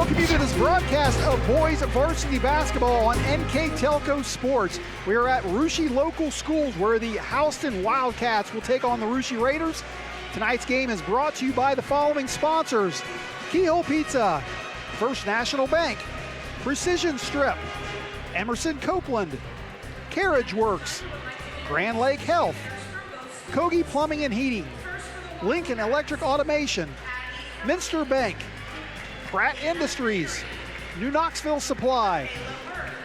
welcome you to this broadcast of boys varsity basketball on NKTelco Sports. We are at Russia Local Schools where the Houston Wildcats will take on the Russia Raiders. Tonight's game is brought to you by the following sponsors: Keyhole Pizza, First National Bank, Precision Strip, Emerson Copeland, Carriage Works, Grand Lake Health, Kogi Plumbing and Heating, Lincoln Electric Automation, Minster Bank, Pratt Industries, New Knoxville Supply,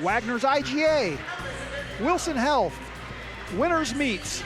Wagner's IGA, Wilson Health, Winners Meats,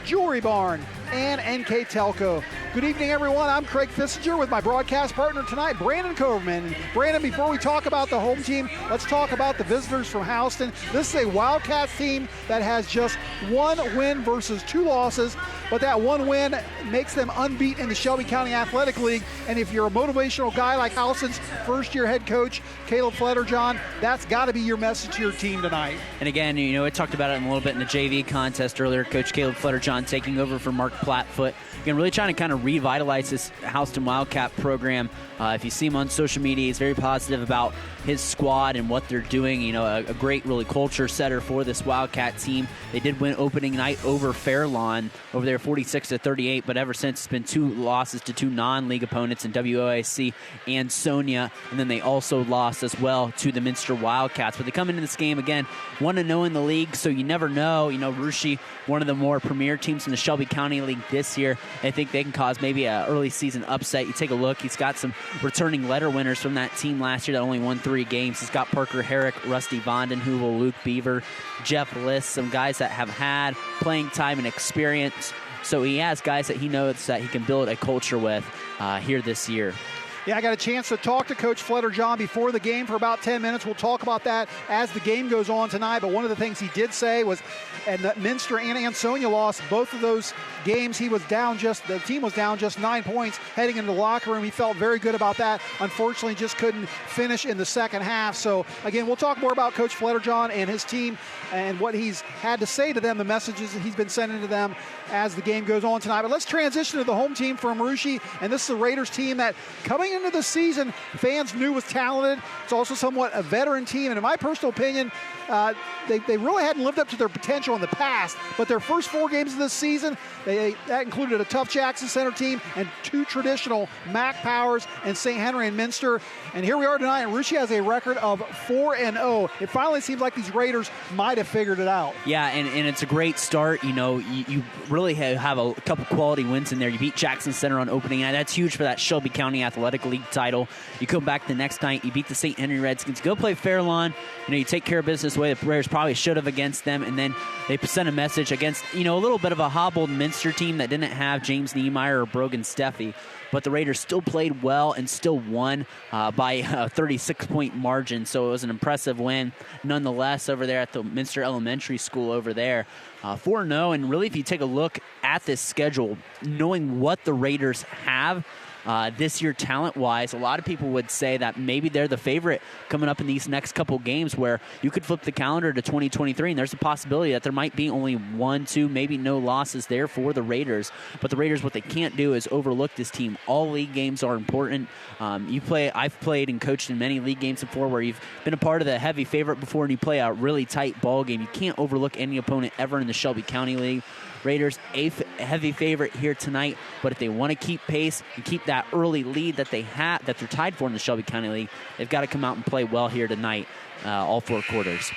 Jewelry Barn, and NKTelco. Good evening, everyone. I'm Craig Fissinger with my broadcast partner tonight, Brandon Coverman. And Brandon, before we talk about the home team, let's talk about the visitors from Houston. This is a Wildcats team that has just one win versus two losses, but that one win makes them unbeaten in the Shelby County Athletic League. And if you're a motivational guy like Houston's first-year head coach, Caleb Fletterjohn, that's got to be your message to your team tonight. And again, you know, I talked about it a little bit in the JV contest earlier. Coach Caleb Fletterjohn taking over for Mark Plattfoot. Again, really trying to kind of revitalize this Houston Wildcat program. If you see him on social media, he's very positive about his squad and what they're doing. You know, a great, really culture setter for this Wildcat team. They did win opening night over Fairlawn over there 46-38, but ever since it's been two losses to two non-league opponents in WOIC and Sonia, and then they also lost as well to the Minster Wildcats. But they come into this game again 1-0 in the league, so you never know. You know, Russia, one of the more premier teams in the Shelby County League this year. I think they can cause maybe an early season upset. You take a look, he's got some returning letter winners from that team last year that only won 3 games. He's got Parker Herrick, Rusty Vondenheuvel, Luke Beaver, Jeff List, some guys that have had playing time and experience. So he has guys that he knows that he can build a culture with here this year. Yeah, I got a chance to talk to Coach Fletterjohn before the game for about 10 minutes. We'll talk about that as the game goes on tonight. But one of the things he did say was, and that Minster and Ansonia lost both of those games. The team was down just 9 points heading into the locker room. He felt very good about that. Unfortunately, just couldn't finish in the second half. So again, we'll talk more about Coach Fletterjohn and his team and what he's had to say to them, the messages that he's been sending to them as the game goes on tonight. But let's transition to the home team from Russia, and this is the Raiders team that coming into the season fans knew was talented. It's also somewhat a veteran team, and in my personal opinion, they really hadn't lived up to their potential in the past. But their first 4 games of this season, that included a tough Jackson Center team and 2 traditional Mac Powers and St. Henry and Minster. And here we are tonight, and Russia has a record of 4-0. It finally seems like these Raiders might have figured it out. Yeah, and it's a great start. You know, you really have a couple quality wins in there. You beat Jackson Center on opening night. That's huge for that Shelby County Athletic League title. You come back the next night, you beat the St. Henry Redskins. Go play Fairlawn. You know, you take care of business the way the Raiders probably should have against them, and then they sent a message against, you know, a little bit of a hobbled Minster team that didn't have James Niemeyer or Brogan Steffi. But the Raiders still played well and still won by a 36-point margin. So it was an impressive win nonetheless over there at the Minster Elementary School over there. 4-0, and really if you take a look at this schedule, knowing what the Raiders have this year talent-wise, a lot of people would say that maybe they're the favorite coming up in these next couple games, where you could flip the calendar to 2023, and there's a possibility that there might be only 1, 2, maybe no losses there for the Raiders. But the Raiders, what they can't do is overlook this team. All league games are important. I've played and coached in many league games before where you've been a part of the heavy favorite before and you play a really tight ball game. You can't overlook any opponent ever in the Shelby County League. Raiders, a heavy favorite here tonight, but if they want to keep pace and keep that early lead that they have, that they're tied for in the Shelby County League, they've got to come out and play well here tonight, all 4 quarters.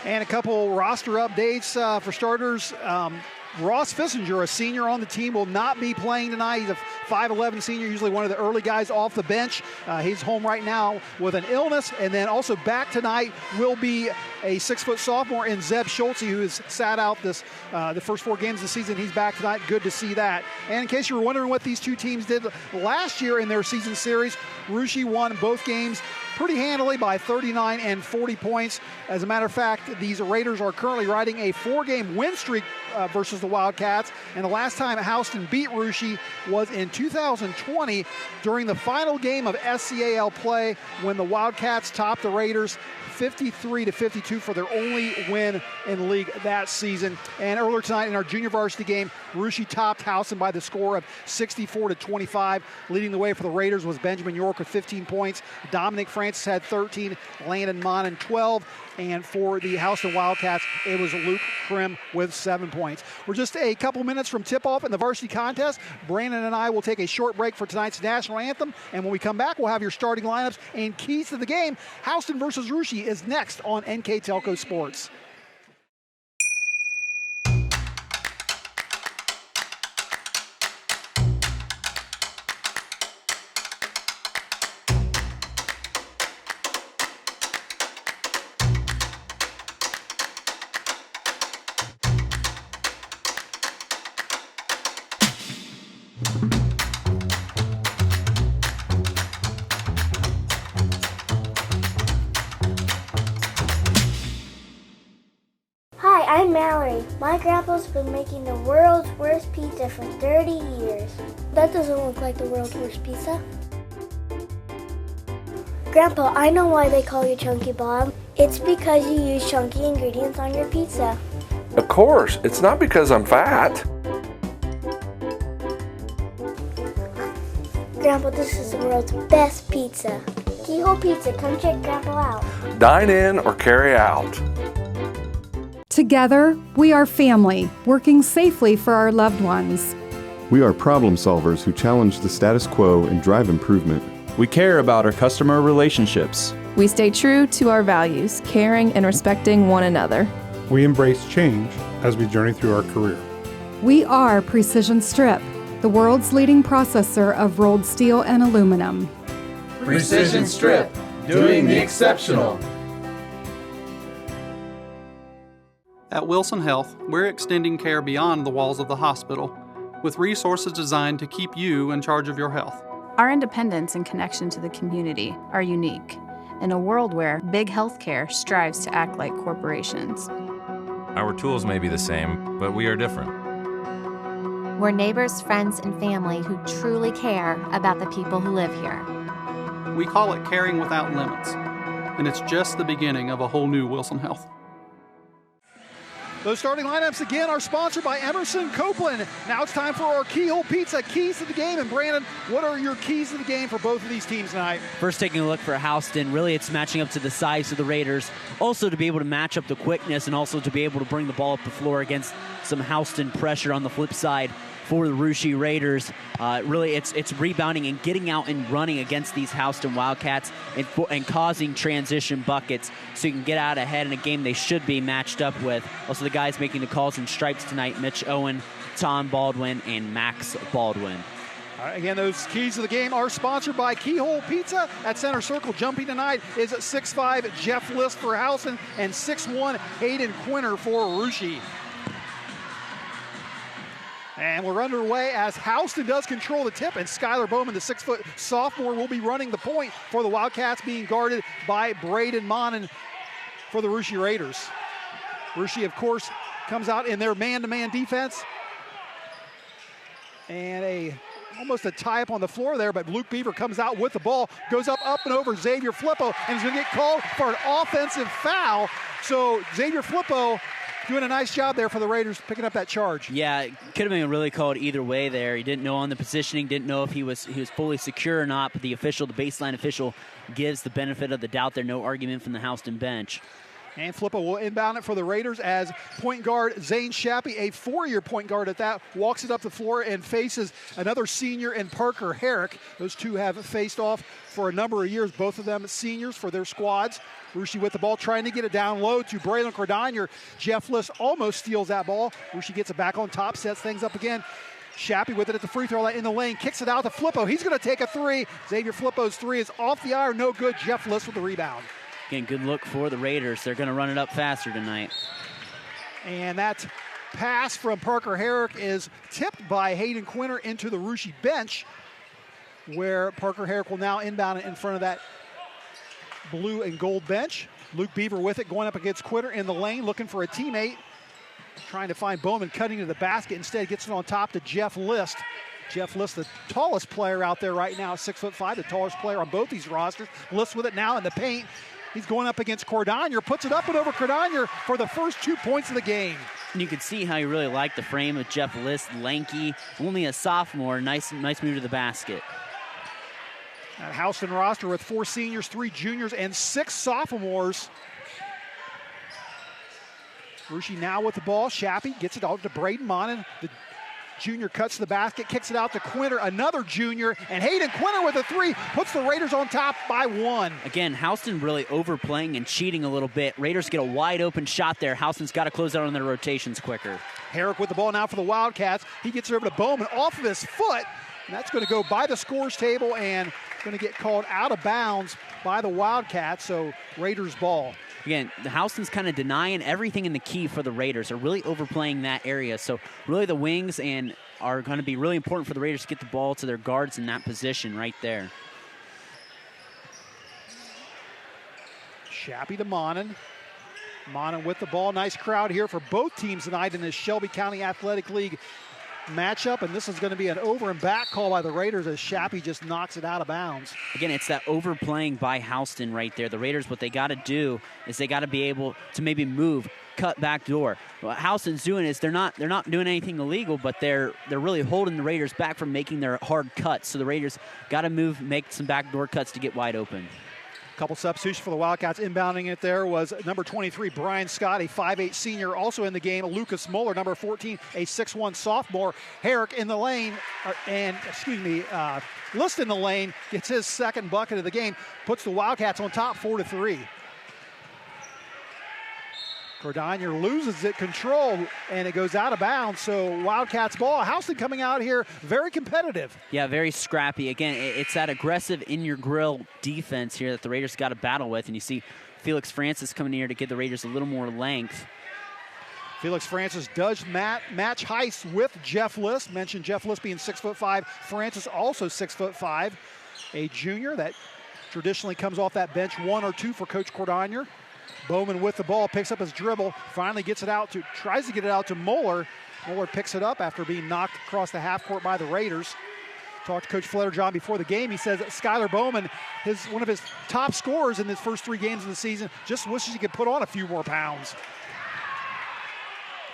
And a couple roster updates for starters. Ross Fissinger, a senior on the team, will not be playing tonight. He's a 5'11 senior, usually one of the early guys off the bench. He's home right now with an illness. And then also back tonight will be a 6-foot sophomore in Zeb Schultze, who has sat out the first 4 games of the season. He's back tonight. Good to see that. And in case you were wondering what these two teams did last year in their season series, Russia won both games pretty handily by 39 and 40 points. As a matter of fact, these Raiders are currently riding a 4-game win streak versus the Wildcats. And the last time Houston beat Russia was in 2020 during the final game of SCAL play when the Wildcats topped the Raiders 53-52 for their only win in the league that season. And earlier tonight in our junior varsity game, Russia topped Houston by the score of 64-25. Leading the way for the Raiders was Benjamin York with 15 points. Dominic Francis had 13, Landon Monin 12. And for the Houston Wildcats, it was Luke Krim with 7 points. We're just a couple minutes from tip-off in the varsity contest. Brandon and I will take a short break for tonight's national anthem. And when we come back, we'll have your starting lineups and keys to the game. Houston versus Russia is next on NKTelco Sports. I'm Mallory. My grandpa's been making the world's worst pizza for 30 years. That doesn't look like the world's worst pizza. Grandpa, I know why they call you Chunky Bob. It's because you use chunky ingredients on your pizza. Of course, it's not because I'm fat. Grandpa, this is the world's best pizza. Keyhole Pizza, come check Grandpa out. Dine in or carry out. Together, we are family, working safely for our loved ones. We are problem solvers who challenge the status quo and drive improvement. We care about our customer relationships. We stay true to our values, caring and respecting one another. We embrace change as we journey through our career. We are Precision Strip, the world's leading processor of rolled steel and aluminum. Precision Strip, doing the exceptional. At Wilson Health, we're extending care beyond the walls of the hospital, with resources designed to keep you in charge of your health. Our independence and connection to the community are unique in a world where big healthcare strives to act like corporations. Our tools may be the same, but we are different. We're neighbors, friends, and family who truly care about the people who live here. We call it caring without limits, and it's just the beginning of a whole new Wilson Health. Those starting lineups again are sponsored by Emerson Copeland. Now it's time for our Keyhole Pizza keys to the game. And Brandon, what are your keys to the game for both of these teams tonight? First, taking a look for Houston, really it's matching up to the size of the Raiders. Also to be able to match up the quickness and also to be able to bring the ball up the floor against some Houston pressure on the flip side for the Russia Raiders. Really, it's rebounding and getting out and running against these Houston Wildcats and causing transition buckets so you can get out ahead in a game they should be matched up with. Also, the guys making the calls in stripes tonight, Mitch Owen, Tom Baldwin, and Max Baldwin. Again, those keys to the game are sponsored by Keyhole Pizza. At center circle, jumping tonight is 6'5" Jeff List for Houston and 6'1" Hayden Quinter for Russia. And we're underway as Houston does control the tip, and Skylar Bowman, the 6-foot sophomore, will be running the point for the Wildcats, being guarded by Braden Monin for the Russia Raiders. Russia, of course, comes out in their man-to-man defense. And almost a tie-up on the floor there, but Luke Beaver comes out with the ball, goes up and over Xavier Flippo, and he's going to get called for an offensive foul. So Xavier Flippo doing a nice job there for the Raiders, picking up that charge. Yeah, it could have been really called either way there. He didn't know on the positioning, didn't know if he was fully secure or not, but the baseline official, gives the benefit of the doubt there. No argument from the Houston bench. And Flippo will inbound it for the Raiders as point guard Zane Shappy, a four-year point guard at that, walks it up the floor and faces another senior in Parker Herrick. Those two have faced off for a number of years, both of them seniors for their squads. Russia with the ball, trying to get it down low to Braylon Cordonier. Jeff List almost steals that ball. Russia gets it back on top, sets things up again. Shappy with it at the free throw line in the lane, kicks it out to Flippo. He's going to take a three. Xavier Flippo's three is off the iron, no good. Jeff List with the rebound. Again, good look for the Raiders. They're going to run it up faster tonight. And that pass from Parker Herrick is tipped by Hayden Quinter into the Russia bench, where Parker Herrick will now inbound it in front of that blue and gold bench. Luke Beaver with it, going up against Quinter in the lane, looking for a teammate. trying to find Bowman cutting to the basket. Instead, gets it on top to Jeff List. Jeff List, the tallest player out there right now, 6'5", the tallest player on both these rosters. List with it now in the paint. He's going up against Cordonier, puts it up and over Cordonier for the first 2 points of the game. And you can see how you really like the frame of Jeff List, lanky, only a sophomore. Nice move to the basket. That Houston roster with 4 seniors, 3 juniors, and 6 sophomores. Rushy now with the ball. Shappy gets it out to Braden Monin. The junior cuts to the basket, kicks it out to Quinter, another junior, and Hayden Quinter with a 3 puts the Raiders on top by 1. Again, Houston really overplaying and cheating a little bit. Raiders get a wide open shot there. Houston's got to close out on their rotations quicker. Herrick with the ball now for the Wildcats. He gets it over to Bowman off of his foot, and that's going to go by the scores table and going to get called out of bounds by the Wildcats, so Raiders ball. Again, the Houston's kind of denying everything in the key for the Raiders. They're really overplaying that area. So really the wings are going to be really important for the Raiders to get the ball to their guards in that position right there. Shappy to Monin. Monin with the ball. Nice crowd here for both teams tonight in this Shelby County Athletic League matchup, and this is going to be an over and back call by the Raiders as Shappy just knocks it out of bounds. Again, it's that overplaying by Houston right there. The Raiders, what they got to do is they got to be able to maybe move, cut back door. What Houston's doing is they're not doing anything illegal, but they're really holding the Raiders back from making their hard cuts. So the Raiders got to move, make some backdoor cuts to get wide open. Couple substitutions for the Wildcats. Inbounding it there was number 23, Brian Scott, a 5'8 senior. Also in the game, Lucas Muller, number 14, a 6'1 sophomore. Herrick in the lane, List in the lane, gets his second bucket of the game, puts the Wildcats on top 4-3. Cordonier loses it, control, and it goes out of bounds. So Wildcats ball. Houston coming out here very competitive. Yeah, very scrappy. Again, it's that aggressive in-your-grill defense here that the Raiders got to battle with. And you see Felix Francis coming here to give the Raiders a little more length. Felix Francis does match heights with Jeff List. Mentioned Jeff List being 6'5". Francis also 6'5". A junior that traditionally comes off that bench, 1 or 2 for Coach Cordonier. Bowman with the ball, picks up his dribble, finally tries to get it out to Muller. Muller picks it up after being knocked across the half court by the Raiders. Talked to Coach Fletterjohn before the game. He says that Skylar Bowman, one of his top scorers in his first 3 games of the season, just wishes he could put on a few more pounds.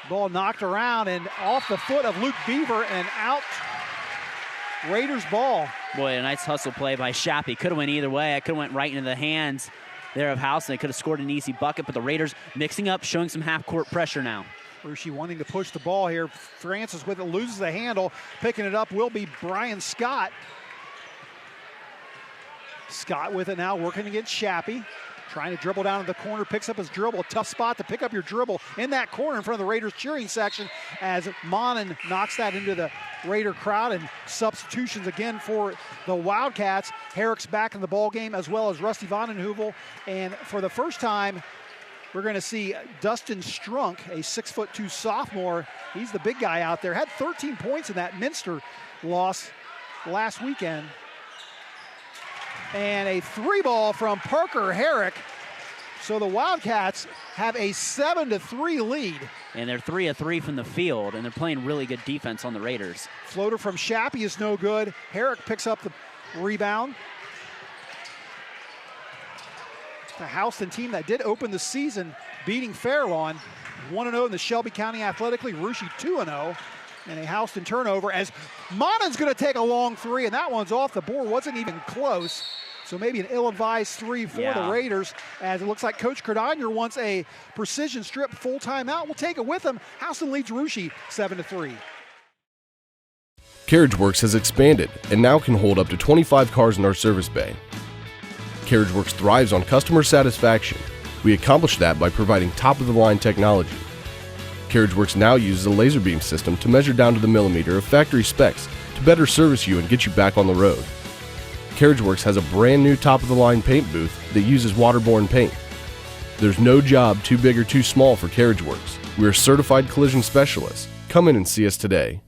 Ball knocked around and off the foot of Luke Beaver and out. Raiders ball. Boy, a nice hustle play by Shappy. Could have went either way. It could have went right into the hands there of Houston. They could have scored an easy bucket, but the Raiders mixing up, showing some half-court pressure now. Rushy wanting to push the ball here. Francis with it, loses the handle. Picking it up will be Brian Scott. Scott with it now, working against Shappy. Trying to dribble down to the corner, picks up his dribble. A tough spot to pick up your dribble in that corner in front of the Raiders cheering section as Monin knocks that into the Raider crowd. And substitutions again for the Wildcats. Herrick's back in the ball game as well as Rusty Vondenheuvel. And for the first time, we're going to see Dustin Strunk, a 6'2" sophomore. He's the big guy out there. Had 13 points in that Minster loss last weekend. And a 3-ball from Parker Herrick. So the Wildcats have a 7-3 lead. And they're 3 of 3 from the field, and they're playing really good defense on the Raiders. Floater from Shappy is no good. Herrick picks up the rebound. The Houston team that did open the season beating Fairlawn, 1-0 in the Shelby County Athletic League. Rushy 2-0. And a Houston turnover as Monin's going to take a long 3, and that one's off the board. Wasn't even close. So maybe an ill-advised 3 for the Raiders, as it looks like Coach Cordonier wants a precision strip full timeout. We'll take it with him. Houston leads Rushy 7-3. CarriageWorks has expanded and now can hold up to 25 cars in our service bay. CarriageWorks thrives on customer satisfaction. We accomplish that by providing top-of-the-line technology. CarriageWorks now uses a laser beam system to measure down to the millimeter of factory specs to better service you and get you back on the road. CarriageWorks has a brand new top-of-the-line paint booth that uses waterborne paint. There's no job too big or too small for CarriageWorks. We're certified collision specialists. Come in and see us today.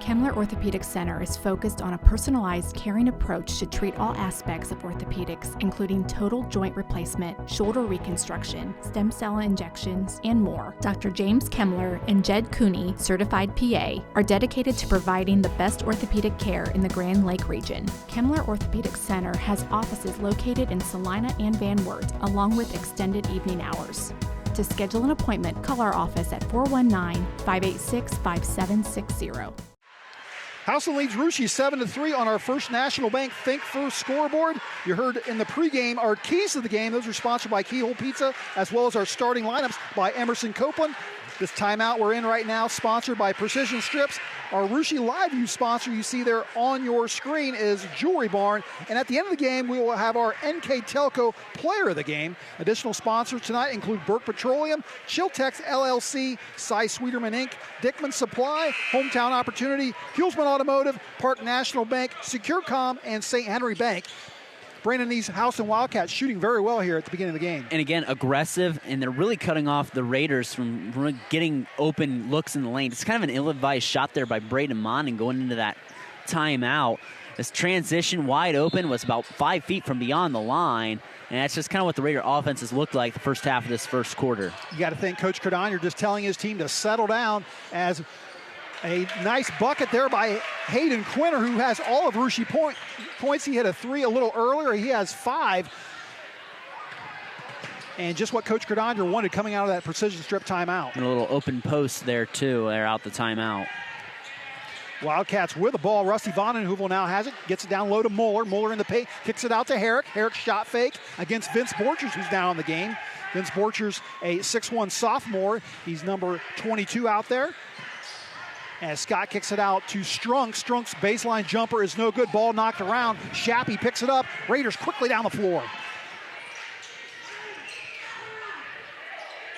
Kemmler Orthopedic Center is focused on a personalized, caring approach to treat all aspects of orthopedics, including total joint replacement, shoulder reconstruction, stem cell injections, and more. Dr. James Kemmler and Jed Cooney, certified PA, are dedicated to providing the best orthopedic care in the Grand Lake region. Kemmler Orthopedic Center has offices located in Salina and Van Wert, along with extended evening hours. To schedule an appointment, call our office at 419-586-5760. Houston leads Russia 7-3 on our First National Bank Think First scoreboard. You heard in the pregame our keys to the game. Those are sponsored by Keyhole Pizza, as well as our starting lineups by Emerson Copeland. This timeout we're in right now, sponsored by Precision Strips. Our Russia Live View sponsor you see there on your screen is Jewelry Barn. And at the end of the game, we will have our NKTelco Player of the Game. Additional sponsors tonight include Burke Petroleum, Chiltex LLC, Cy Sweeterman Inc., Dickman Supply, Hometown Opportunity, Hulsman Automotive, Park National Bank, SecureCom, and St. Henry Bank. Brandon, these Houston Wildcats shooting very well here at the beginning of the game. And again, aggressive, and they're really cutting off the Raiders from really getting open looks in the lane. It's kind of an ill-advised shot there by Braden Monning going into that timeout. This transition wide open was about 5 feet from beyond the line, and that's just kind of what the Raider offenses looked like the first half of this first quarter. You got to think Coach Cardon just telling his team to settle down, as a nice bucket there by Hayden Quinter, who has all of Russia points. He hit a 3 a little earlier. He has 5. And just what Coach Cardon wanted coming out of that precision strip timeout. And a little open post there, too. They're out the timeout. Wildcats with the ball. Rusty Vondenheuvel now has it. Gets it down low to Mueller. Mueller in the paint. Kicks it out to Herrick. Herrick shot fake against Vince Borchers, who's now in the game. Vince Borchers, a 6'1 sophomore. He's number 22 out there. As Scott kicks it out to Strunk. Strunk's baseline jumper is no good. Ball knocked around. Shappy picks it up. Raiders quickly down the floor.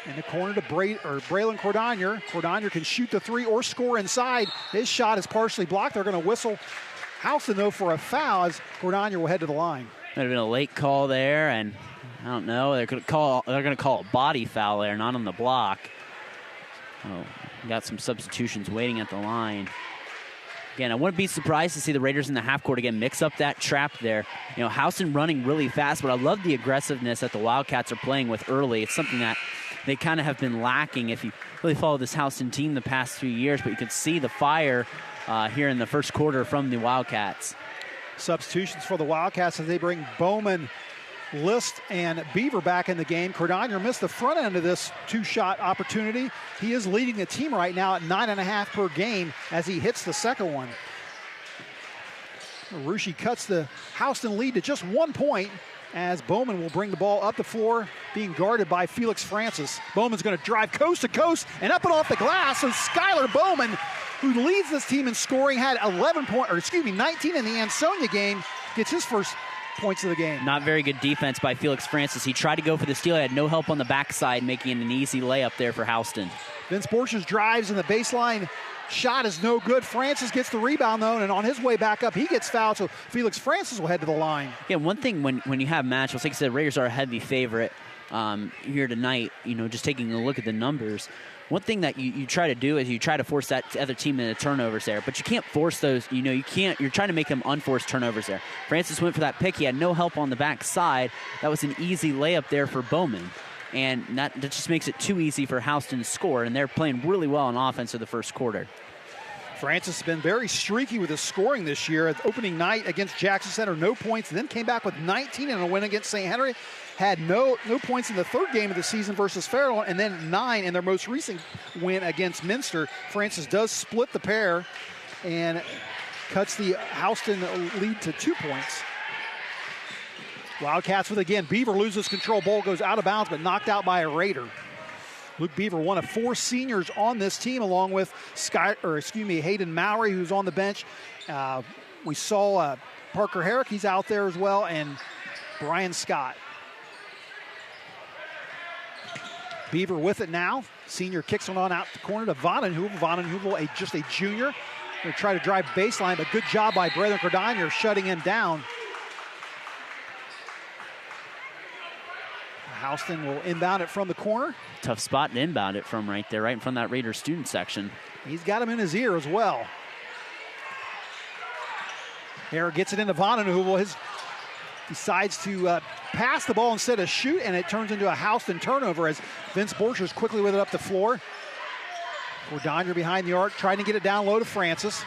In the corner to Braylon Cordonier. Cordonier can shoot the 3 or score inside. His shot is partially blocked. They're going to whistle Houston, though, for a foul, as Cordonier will head to the line. Might have been a late call there, and I don't know. They're going to call a body foul there, not on the block. Oh. Got some substitutions waiting at the line. Again, I wouldn't be surprised to see the Raiders in the half court again mix up that trap there. You know, Houston running really fast, but I love the aggressiveness that the Wildcats are playing with early. It's something that they kind of have been lacking if you really follow this Houston team the past few years, but you can see the fire here in the first quarter from the Wildcats. Substitutions for the Wildcats as they bring Bowman, List, and Beaver back in the game. Cordonier missed the front end of this 2-shot opportunity. He is leading the team right now at 9.5 per game as he hits the second one. Russia cuts the Houston lead to just 1 point as Bowman will bring the ball up the floor, being guarded by Felix Francis. Bowman's going to drive coast to coast and up and off the glass. So Skylar Bowman, who leads this team in scoring, had 19 in the Ansonia game, gets his first points of the game. Not very good defense by Felix Francis. He tried to go for the steal. He had no help on the backside, making it an easy layup there for Houston. Vince Borchers drives, and the baseline shot is no good. Francis gets the rebound, though, and on his way back up, he gets fouled, so Felix Francis will head to the line. Yeah, one thing when you have matchups, like I said, Raiders are a heavy favorite here tonight, you know, just taking a look at the numbers. One thing that you try to do is you try to force that other team into turnovers there, but you can't force those, you know, you're trying to make them unforced turnovers there. Francis went for that pick. He had no help on the backside. That was an easy layup there for Bowman, and that just makes it too easy for Houston to score, and they're playing really well on offense in the first quarter. Francis has been very streaky with his scoring this year. At opening night against Jackson Center, no points, then came back with 19 in a win against St. Henry. Had no points in the third game of the season versus Fairlawn, and then 9 in their most recent win against Minster. Francis does split the pair and cuts the Houston lead to 2 points. Wildcats with, again, Beaver loses control. Ball goes out of bounds, but knocked out by a Raider. Luke Beaver, one of 4 seniors on this team, along with Hayden Mowry, who's on the bench. We saw Parker Herrick, he's out there as well, and Brian Scott. Beaver with it now. Senior kicks one on out the corner to Vondenheuvel. Vondenheuvel, just a junior. Going to try to drive baseline, but good job by Braylon Cordonier shutting him down. Houston will inbound it from the corner. Tough spot to inbound it from right there, right in front of that Raiders student section. He's got him in his ear as well. Herrick gets it into Vonnenuvel. Decides to pass the ball instead of shoot, and it turns into a Houston turnover as Vince Borchers quickly with it up the floor. Cordonier behind the arc, trying to get it down low to Francis.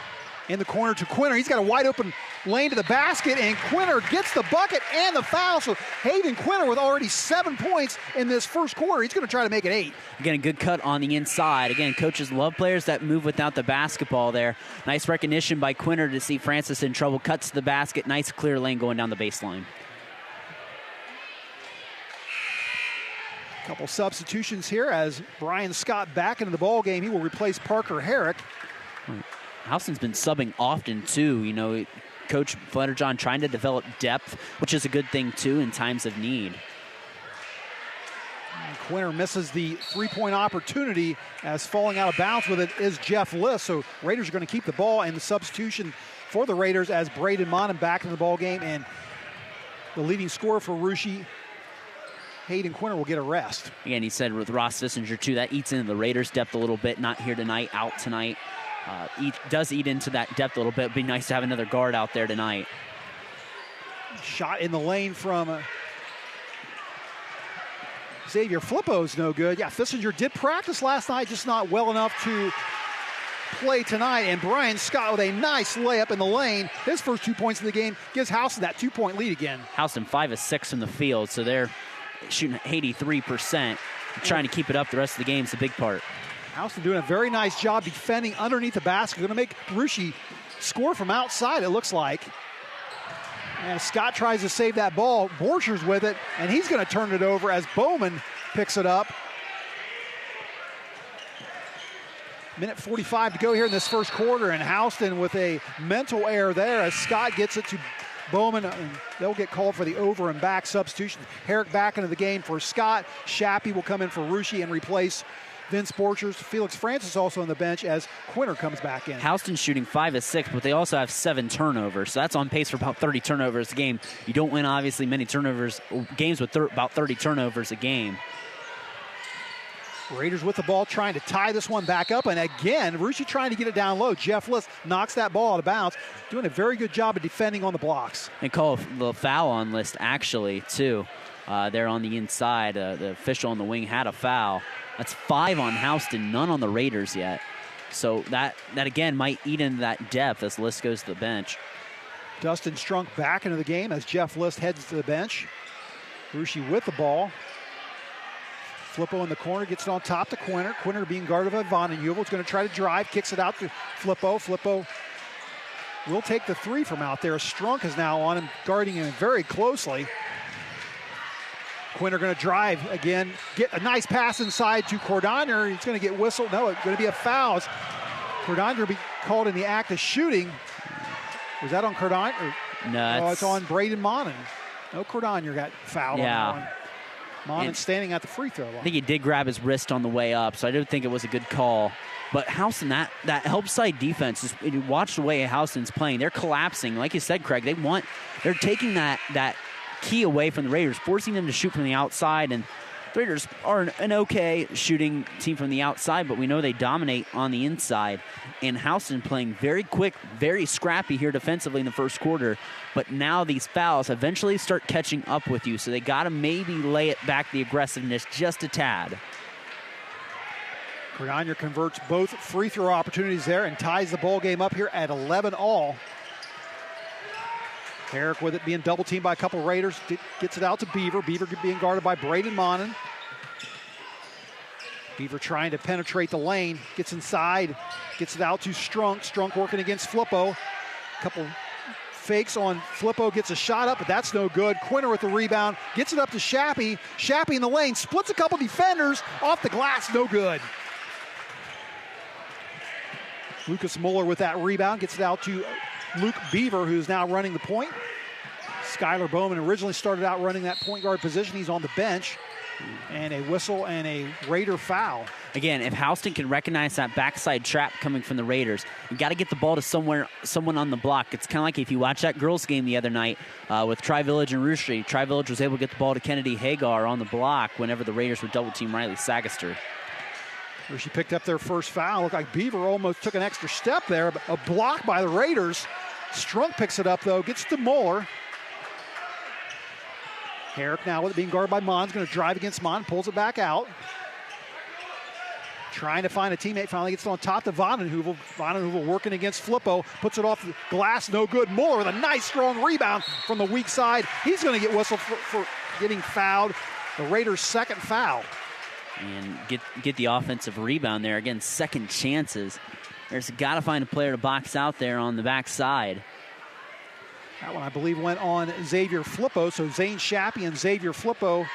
In the corner to Quinter. He's got a wide open lane to the basket, and Quinter gets the bucket and the foul. So Hayden Quinter with already 7 points in this first quarter. He's going to try to make it 8. Again, a good cut on the inside. Again, coaches love players that move without the basketball there. Nice recognition by Quinter to see Francis in trouble. Cuts to the basket. Nice clear lane going down the baseline. Couple substitutions here as Brian Scott back into the ball game. He will replace Parker Herrick. Houston's been subbing often, too. You know, Coach Fletcherjohn trying to develop depth, which is a good thing, too, in times of need. And Quinter misses the three-point opportunity as falling out of bounds with it is Jeff List. So Raiders are going to keep the ball, and the substitution for the Raiders as Braden Monum back in the ball game. And the leading scorer for Russia, Hayden Quinter, will get a rest. Again, he said with Ross Vissinger, too, that eats into the Raiders' depth a little bit. Not here tonight, out tonight. Does eat into that depth a little bit. It'd be nice to have another guard out there tonight. Shot in the lane from Xavier Flippo's no good. Yeah, Vissinger did practice last night, just not well enough to play tonight. And Brian Scott with a nice layup in the lane. His first 2 points in the game gives Houston that 2-point lead again. Houston 5 of 6 from the field, so they're shooting 83%. Trying to keep it up the rest of the game is a big part. Houston doing a very nice job defending underneath the basket. Going to make Russia score from outside, it looks like. And Scott tries to save that ball. Borchers with it, and he's going to turn it over as Bowman picks it up. Minute 45 to go here in this first quarter, and Houston with a mental error there as Scott gets it to Bowman, and they'll get called for the over and back substitution. Herrick back into the game for Scott. Shappy will come in for Russia and replace Vince Borchers. Felix Francis also on the bench as Quinter comes back in. Houston's shooting 5 of 6, but they also have 7 turnovers. So that's on pace for about 30 turnovers a game. You don't win, obviously, many turnovers, games with about 30 turnovers a game. Raiders with the ball trying to tie this one back up. And again, Russia trying to get it down low. Jeff List knocks that ball out of bounds. Doing a very good job of defending on the blocks. And call the foul on List, actually, too. There on the inside. The official on the wing had a foul. That's 5 on Houston, none on the Raiders yet. So that again might eat into that depth as List goes to the bench. Dustin Strunk back into the game as Jeff List heads to the bench. Russia with the ball. Flippo in the corner, gets it on top to Quinter. Quinter being guarded by Vonnenuvel. Is going to try to drive, kicks it out to Flippo. Flippo will take the 3 from out there. Strunk is now on him, guarding him very closely. Quinter going to drive again, get a nice pass inside to Cordonier. He's going to get whistled. No, it's going to be a foul. Cordonier will be called in the act of shooting. Was that on Cordonier? No, it's on Braden Monum. No, Cordonier got fouled on that one. Monum standing at the free throw line. I think he did grab his wrist on the way up, so I don't think it was a good call. But Houston, that help side defense, you watch the way Houston's playing. They're collapsing. Like you said, Craig, they're taking that key away from the Raiders, forcing them to shoot from the outside. And the Raiders are an okay shooting team from the outside, but we know they dominate on the inside. And Houston playing very quick, very scrappy here defensively in the first quarter. But now these fouls eventually start catching up with you, so they got to maybe lay it back, the aggressiveness, just a tad. Cordonier converts both free throw opportunities there and ties the ball game up here at 11-all. Herrick with it being double teamed by a couple Raiders. Gets it out to Beaver. Beaver being guarded by Braden Monum. Beaver trying to penetrate the lane. Gets inside. Gets it out to Strunk. Strunk working against Flippo. Couple fakes on Flippo. Gets a shot up, but that's no good. Quinter with the rebound. Gets it up to Shappy. Shappy in the lane. Splits a couple defenders. Off the glass. No good. Lucas Muller with that rebound. Gets it out to Luke Beaver, who's now running the point. Skylar Bowman originally started out running that point guard position. He's on the bench. And a whistle and a Raider foul. Again, if Houston can recognize that backside trap coming from the Raiders, you got to get the ball to someone on the block. It's kind of like if you watch that girls game the other night with Tri-Village and Russia. Tri-Village was able to get the ball to Kennedy Hagar on the block whenever the Raiders would double team Riley Sagaster. Russia picked up their first foul. Looked like Beaver almost took an extra step there. But a block by the Raiders. Strunk picks it up, though, gets to Muller. Herrick now with it being guarded by Mon's going to drive against Mon, pulls it back out. Trying to find a teammate, finally gets it on top to Vondenheuvel. Vondenheuvel working against Flippo, puts it off the glass, no good. Muller with a nice strong rebound from the weak side. He's going to get whistled for getting fouled. The Raiders' second foul. And get the offensive rebound there. Again, second chances. There's got to find a player to box out there on the backside. That one, I believe, went on Xavier Flippo. So Zane Shappy and Xavier Flippo,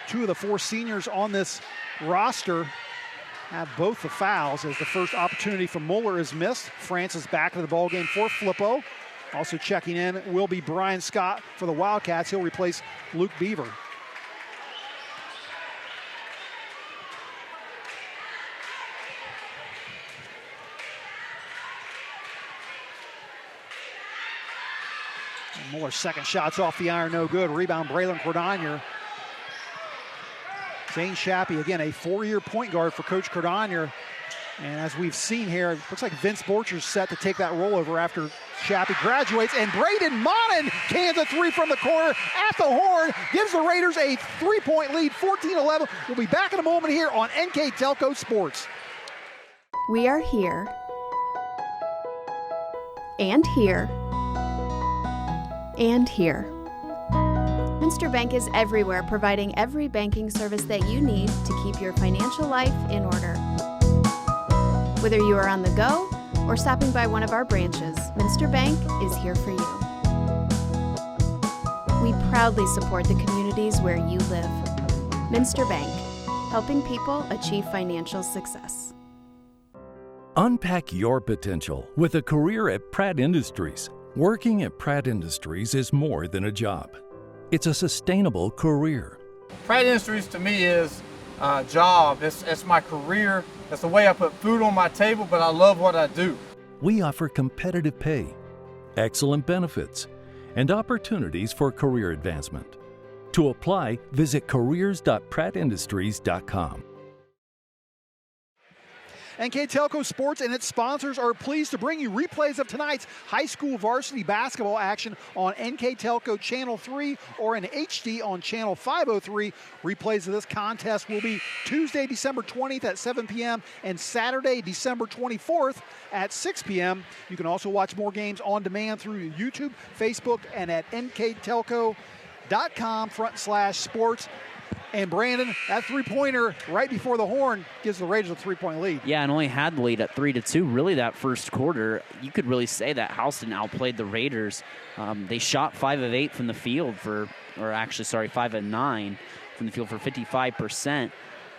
two of the four seniors on this roster, have both the fouls as the first opportunity for Muller is missed. Francis back to the ballgame for Flippo. Also checking in will be Brian Scott for the Wildcats. He'll replace Luke Beaver. Muller's second shot's off the iron, no good. Rebound, Braylon Cordonier. Zane Shappy, again, a four-year point guard for Coach Cordonier. And as we've seen here, it looks like Vince Borcher's set to take that rollover after Shappy graduates. And Braden Monin cans a three from the corner at the horn, gives the Raiders a three-point lead, 14-11. We'll be back in a moment here on NKTelco Sports. We are here and here and here. Minster Bank is everywhere, providing every banking service that you need to keep your financial life in order. Whether you are on the go or stopping by one of our branches, Minster Bank is here for you. We proudly support the communities where you live. Minster Bank, helping people achieve financial success. Unpack your potential with a career at Pratt Industries. Working at Pratt Industries is more than a job. It's a sustainable career. Pratt Industries to me is a job. It's my career. It's the way I put food on my table, but I love what I do. We offer competitive pay, excellent benefits, and opportunities for career advancement. To apply, visit careers.prattindustries.com. NKTelco Sports and its sponsors are pleased to bring you replays of tonight's high school varsity basketball action on NKTelco Channel 3 or in HD on Channel 503. Replays of this contest will be Tuesday, December 20th at 7 p.m. and Saturday, December 24th at 6 p.m. You can also watch more games on demand through YouTube, Facebook, and at NKTelco.com/sports. And Brandon, that three-pointer right before the horn gives the Raiders a three-point lead. Yeah, and only had the lead at 3-2. Really, that first quarter, you could really say that Houston outplayed the Raiders. They shot 5 of 8 from the field 5 of 9 from the field for 55%.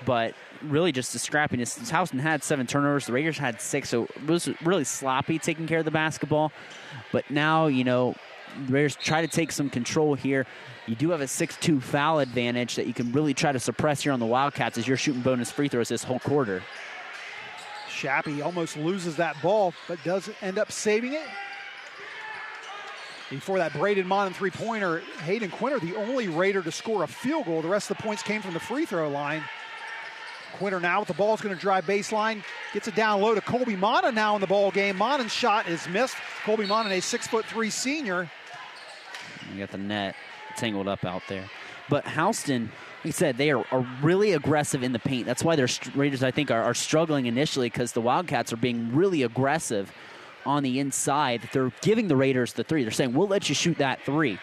But really just the scrappiness. Houston had 7 turnovers. The Raiders had 6, so it was really sloppy taking care of the basketball. But now, the Raiders try to take some control here. You do have a 6-2 foul advantage that you can really try to suppress here on the Wildcats as you're shooting bonus free throws this whole quarter. Shappy almost loses that ball, but does end up saving it. Before that Braden Monin three-pointer, Hayden Quinter, the only Raider to score a field goal. The rest of the points came from the free throw line. Quinter now with the ball is going to drive baseline. Gets it down low to Colby Monin now in the ball game. Monin's shot is missed. Colby Monin, a 6'3" senior. You got the net tangled up out there. But Houston, like I said, they are really aggressive in the paint. That's why their Raiders, I think, are struggling initially, because the Wildcats are being really aggressive on the inside. They're giving the Raiders the three. They're saying, we'll let you shoot that three,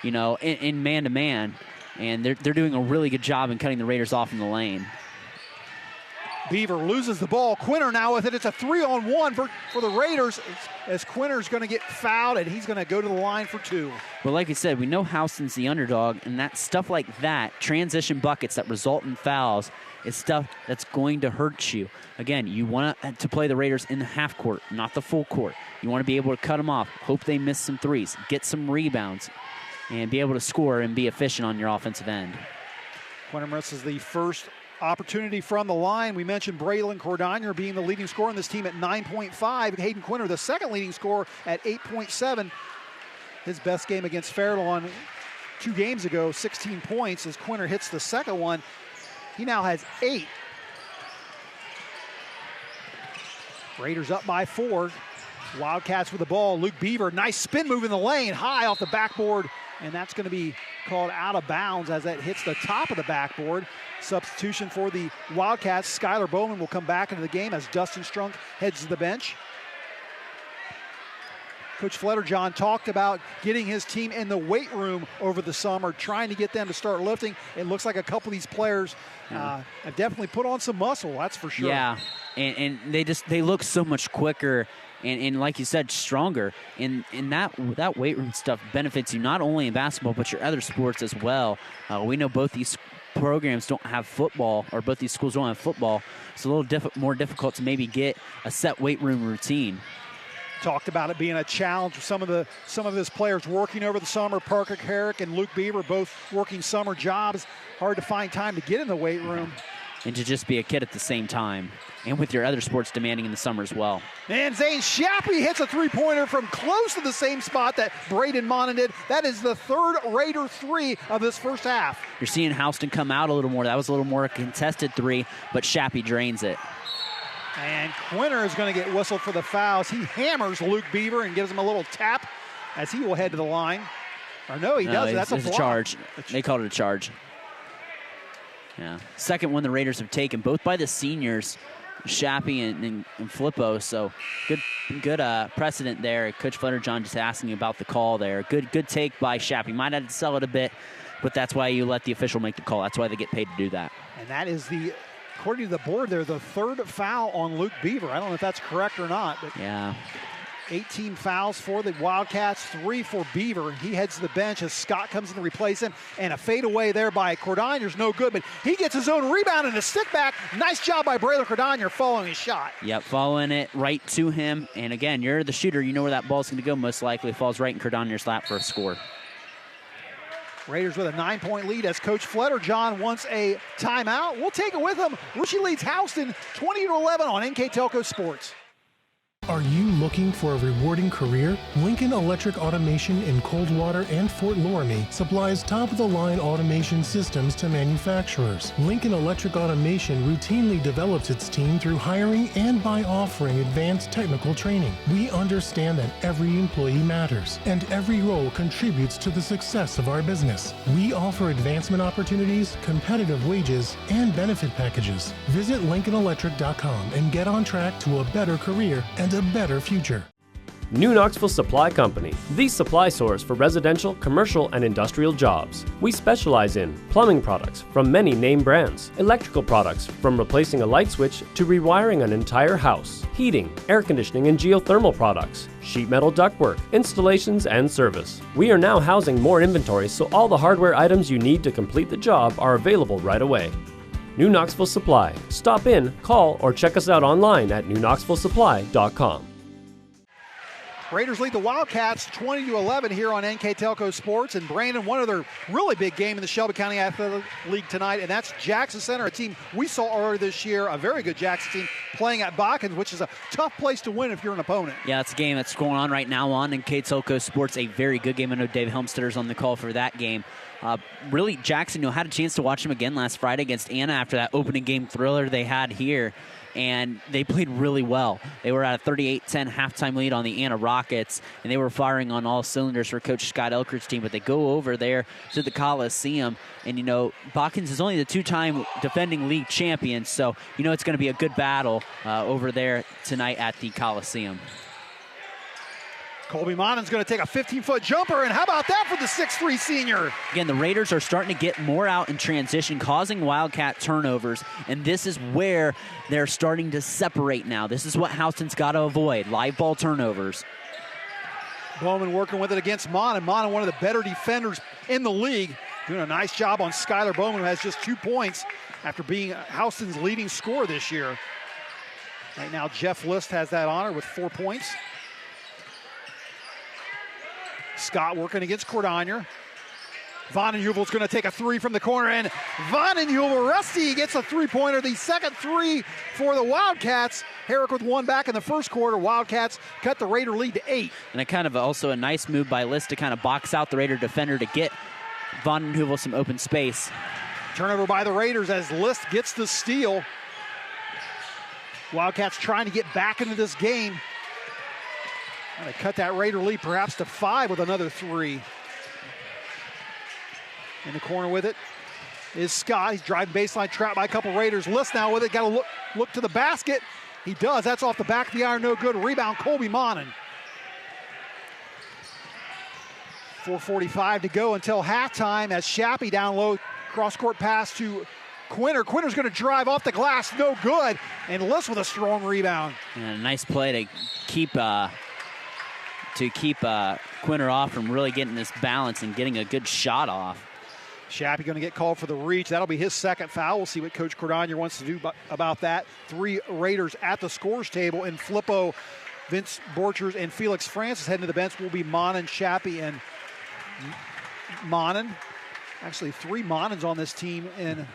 in man-to-man. And they're doing a really good job in cutting the Raiders off in the lane. Beaver loses the ball. Quinter now with it. It's a 3-on-1 for the Raiders as Quinter's going to get fouled, and he's going to go to the line for 2. Well, like I said, we know Houston's the underdog, and that stuff like that, transition buckets that result in fouls, is stuff that's going to hurt you. Again, you want to play the Raiders in the half court, not the full court. You want to be able to cut them off, hope they miss some threes, get some rebounds, and be able to score and be efficient on your offensive end. Quinter misses the first opportunity from the line. We mentioned Braylon Cordonier being the leading scorer on this team at 9.5. Hayden Quinter, the second leading scorer, at 8.7. His best game against Fairlawn 2 games ago, 16 points. As Quinter hits the second one, he now has 8. Raiders up by 4. Wildcats with the ball. Luke Beaver, nice spin move in the lane, high off the backboard, and that's going to be called out of bounds as that hits the top of the backboard. Substitution for the Wildcats. Skylar Bowman will come back into the game as Dustin Strunk heads to the bench. Coach Fletterjohn talked about getting his team in the weight room over the summer, trying to get them to start lifting. It looks like a couple of these players have definitely put on some muscle, that's for sure. Yeah, and they look so much quicker and like you said, stronger. And that weight room stuff benefits you not only in basketball, but your other sports as well. We know both these programs don't have football, or both these schools don't have football. It's a little more difficult to maybe get a set weight room routine. Talked about it being a challenge for some of his players working over the summer. Parker Herrick and Luke Beaver both working summer jobs. Hard to find time to get in the weight room. And to just be a kid at the same time. And with your other sports demanding in the summer as well. And Zane Shappy hits a three-pointer from close to the same spot that Braden Monin did. That is the third Raider three of this first half. You're seeing Houston come out a little more. That was a little more contested three, but Shappy drains it. And Quinter is going to get whistled for the fouls. He hammers Luke Beaver and gives him a little tap as he will head to the line. Or no, he doesn't. That's a block. Charge. They called it a charge. Yeah. Second one the Raiders have taken, both by the seniors, Shappy and Flippo. So good precedent there. Coach Fletterjohn just asking about the call there. Good take by Shappy. Might have to sell it a bit, but that's why you let the official make the call. That's why they get paid to do that. And that is according to the board there, the third foul on Luke Beaver. I don't know if that's correct or not, but yeah. 18 fouls for the Wildcats, 3 for Beaver. He heads to the bench as Scott comes in to replace him, and a fadeaway there by Cordonier's no good, but he gets his own rebound and a stick back. Nice job by Braylon Cordonier following his shot. Yep, following it right to him. And again, you're the shooter. You know where that ball's going to go most likely. It falls right in Cordonier's lap for a score. Raiders with a 9-point lead as Coach Fletterjohn wants a timeout. We'll take it with him. Russia leads Houston 20-11 on NKTelco Sports. Are you looking for a rewarding career? Lincoln Electric Automation in Coldwater and Fort Loramie supplies top-of-the-line automation systems to manufacturers. Lincoln Electric Automation routinely develops its team through hiring and by offering advanced technical training. We understand that every employee matters, and every role contributes to the success of our business. We offer advancement opportunities, competitive wages, and benefit packages. Visit LincolnElectric.com and get on track to a better career and a better future. New Knoxville Supply Company, the supply source for residential, commercial, and industrial jobs. We specialize in plumbing products from many name brands, electrical products from replacing a light switch to rewiring an entire house, heating, air conditioning, and geothermal products, sheet metal ductwork, installations, and service. We are now housing more inventory, so all the hardware items you need to complete the job are available right away. New Knoxville Supply. Stop in, call, or check us out online at newknoxvillesupply.com. Raiders lead the Wildcats 20-11 here on NKTelco Sports. And Brandon, one other really big game in the Shelby County Athletic League tonight, and that's Jackson Center, a team we saw earlier this year, a very good Jackson team playing at Botkins, which is a tough place to win if you're an opponent. Yeah, it's a game that's going on right now on NKTelco Sports, a very good game. I know Dave Helmstedter's on the call for that game. Really, Jackson, had a chance to watch him again last Friday against Anna after that opening game thriller they had here, and they played really well. They were at a 38-10 halftime lead on the Anna Rockets, and they were firing on all cylinders for Coach Scott Elkert's team, but they go over there to the Coliseum, and, Botkins is only the two-time defending league champion, so, it's going to be a good battle over there tonight at the Coliseum. Colby Monin's going to take a 15-foot jumper, and how about that for the 6'3 senior? Again, the Raiders are starting to get more out in transition, causing Wildcat turnovers, and this is where they're starting to separate now. This is what Houston's got to avoid, live ball turnovers. Bowman working with it against Monin. Monin, one of the better defenders in the league, doing a nice job on Skylar Bowman, who has just 2 points after being Houston's leading scorer this year. Right now, Jeff List has that honor with 4 points. Scott working against Cordonier. Vondenheuvel's going to take a 3 from the corner, and Vondenheuvel, Rusty, gets a three-pointer, the second 3 for the Wildcats. Herrick with 1 back in the first quarter. Wildcats cut the Raider lead to 8. And also a nice move by List to kind of box out the Raider defender to get Vondenheuvel some open space. Turnover by the Raiders as List gets the steal. Wildcats trying to get back into this game. Going to cut that Raider lead perhaps to 5 with another 3. In the corner with it is Scott. He's driving baseline, trapped by a couple Raiders. List now with it. Got to look to the basket. He does. That's off the back of the iron. No good. Rebound, Colby Monin. 4:45 to go until halftime as Shappy down low. Cross-court pass to Quinter. Quinter's going to drive off the glass. No good. And List with a strong rebound. And a nice play to keep Quinter off from really getting this balance and getting a good shot off. Shappy going to get called for the reach. That'll be his second foul. We'll see what Coach Cordonier wants to do about that. 3 Raiders at the scores table in Flippo, Vince Borchers, and Felix Francis. Heading to the bench will be Monin, Shappy, and Monin. Actually, 3 Monins on this team, and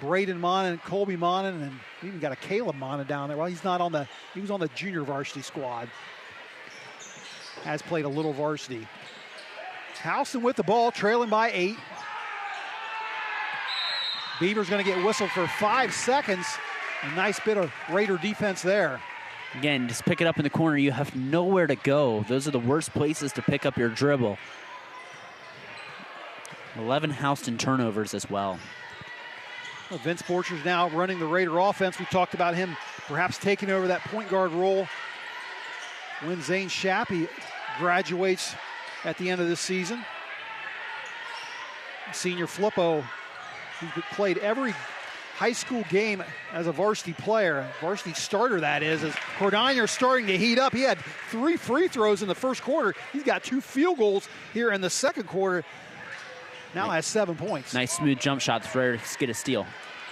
Braden Monin, Colby Monin, and we even got a Caleb Monin down there. Well, he was on the junior varsity squad. Has played a little varsity. Houston with the ball, trailing by 8. Beaver's going to get whistled for 5 seconds. A nice bit of Raider defense there. Again, just pick it up in the corner. You have nowhere to go. Those are the worst places to pick up your dribble. 11 Houston turnovers as well. Vince Borchers now running the Raider offense. We talked about him perhaps taking over that point guard role when Zane Shappy graduates at the end of this season. Senior Flippo, who played every high school game as a varsity player, varsity starter that is, as Cordonier starting to heat up. He had 3 free throws in the first quarter. He's got 2 field goals here in the second quarter. Now has 7 points. Nice smooth jump shot for Raiders to get a steal.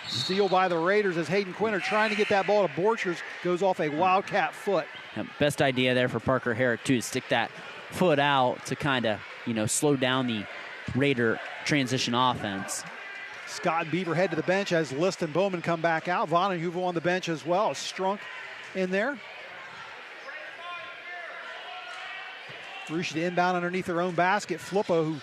Steal by the Raiders as Hayden Quinter trying to get that ball to Borchers, goes off a Wildcat foot. Best idea there for Parker Herrick too, to stick that foot out to kind of, slow down the Raider transition offense. Scott and Beaver head to the bench as List and Bowman come back out. Vonenheuvel on the bench as well. Strunk in there. Rush to inbound underneath their own basket. Flippo, who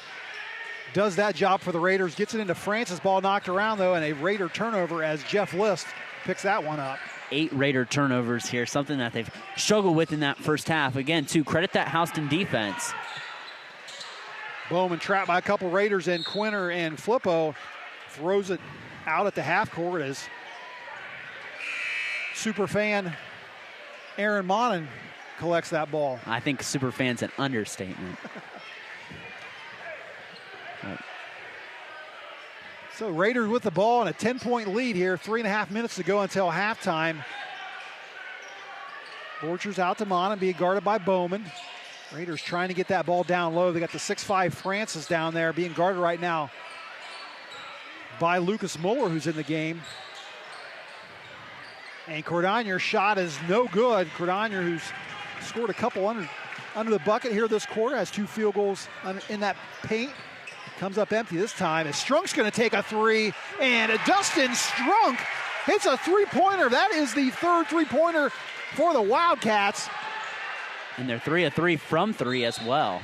does that job for the Raiders, gets it into Francis. Ball knocked around, though, and a Raider turnover as Jeff List picks that one up. 8 Raider turnovers here, something that they've struggled with in that first half. Again, to credit that Houston defense. Bowman trapped by a couple Raiders, and Quinter and Flippo throws it out at the half court as superfan Aaron Monin collects that ball. I think superfan's an understatement. So Raiders with the ball and a 10-point lead here. 3.5 minutes to go until halftime. Borchers out to Monin, being guarded by Bowman. Raiders trying to get that ball down low. They got the 6'5" Francis down there being guarded right now by Lucas Muller, who's in the game. And Cordonier's shot is no good. Cordonier, who's scored a couple under the bucket here this quarter, has 2 field goals in that paint. Comes up empty this time as Strunk's going to take a 3, and Dustin Strunk hits a 3-pointer. That is the 3rd 3-pointer for the Wildcats. And they're 3 of 3 from 3 as well.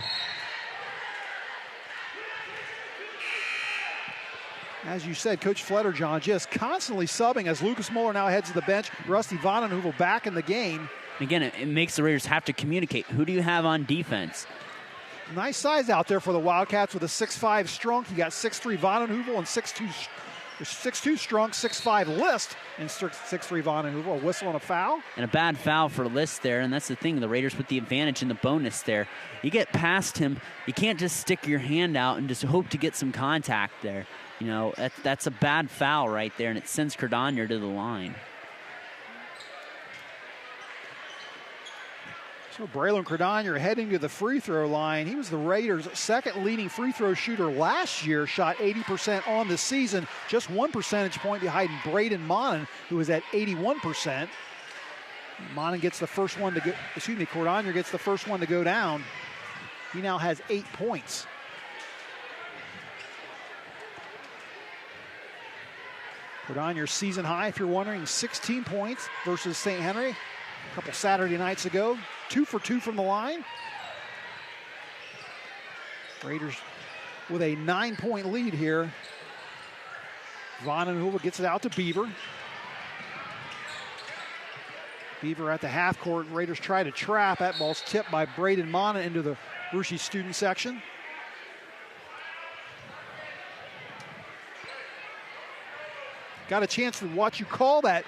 As you said, Coach Fletterjohn just constantly subbing as Lucas Muller now heads to the bench. Rusty Vonenheuvel back in the game. Again, it makes the Raiders have to communicate. Who do you have on defense? Nice size out there for the Wildcats with a 6'5" Strunk. You got 6'3" Vonenheuvel and 6'2" Strunk, 6'5" List, and 6'3" Vonenheuvel. A whistle and a foul. And a bad foul for List there, and that's the thing. The Raiders with the advantage in the bonus there. You get past him, you can't just stick your hand out and just hope to get some contact there. That's a bad foul right there, and it sends Cordonier to the line. So Braylon Cordonier heading to the free throw line. He was the Raiders' 2nd leading free throw shooter last year, shot 80% on the season, just 1 percentage point behind Braden Monin, who is at 81%. Monin gets the first one to go, Cordonier gets the first one to go down. He now has 8 points. Cordonier's season high, if you're wondering, 16 points versus St. Henry a couple Saturday nights ago. 2 for 2 from the line. Raiders with a 9-point lead here. Vonenheuvel gets it out to Beaver. Beaver at the half court. Raiders try to trap. That ball's tipped by Braden Mana into the Russia student section. Got a chance to watch you call that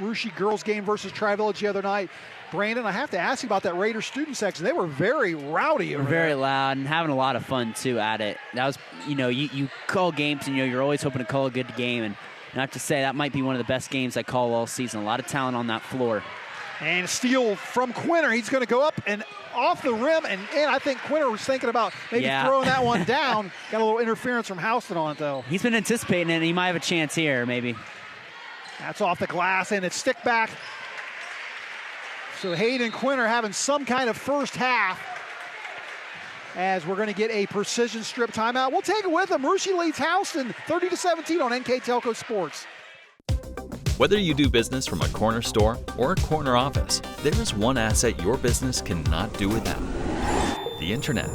Russia girls game versus Tri-Village the other night. Brandon, I have to ask you about that Raiders student section. They were very rowdy over there. Very loud and having a lot of fun, too, at it. That was, you call games and, you're always hoping to call a good game. And I have to say, that might be one of the best games I call all season. A lot of talent on that floor. And steal from Quinter. He's going to go up and off the rim. And I think Quinter was thinking about maybe throwing that one down. Got a little interference from Houston on it, though. He's been anticipating it, and he might have a chance here, maybe. That's off the glass, and it's stick back. So Hayden Quinter having some kind of first half as we're going to get a precision strip timeout. We'll take it with them. Russia leads Houston 30-17 on NKTelco Sports. Whether you do business from a corner store or a corner office, there is one asset your business cannot do without: the internet.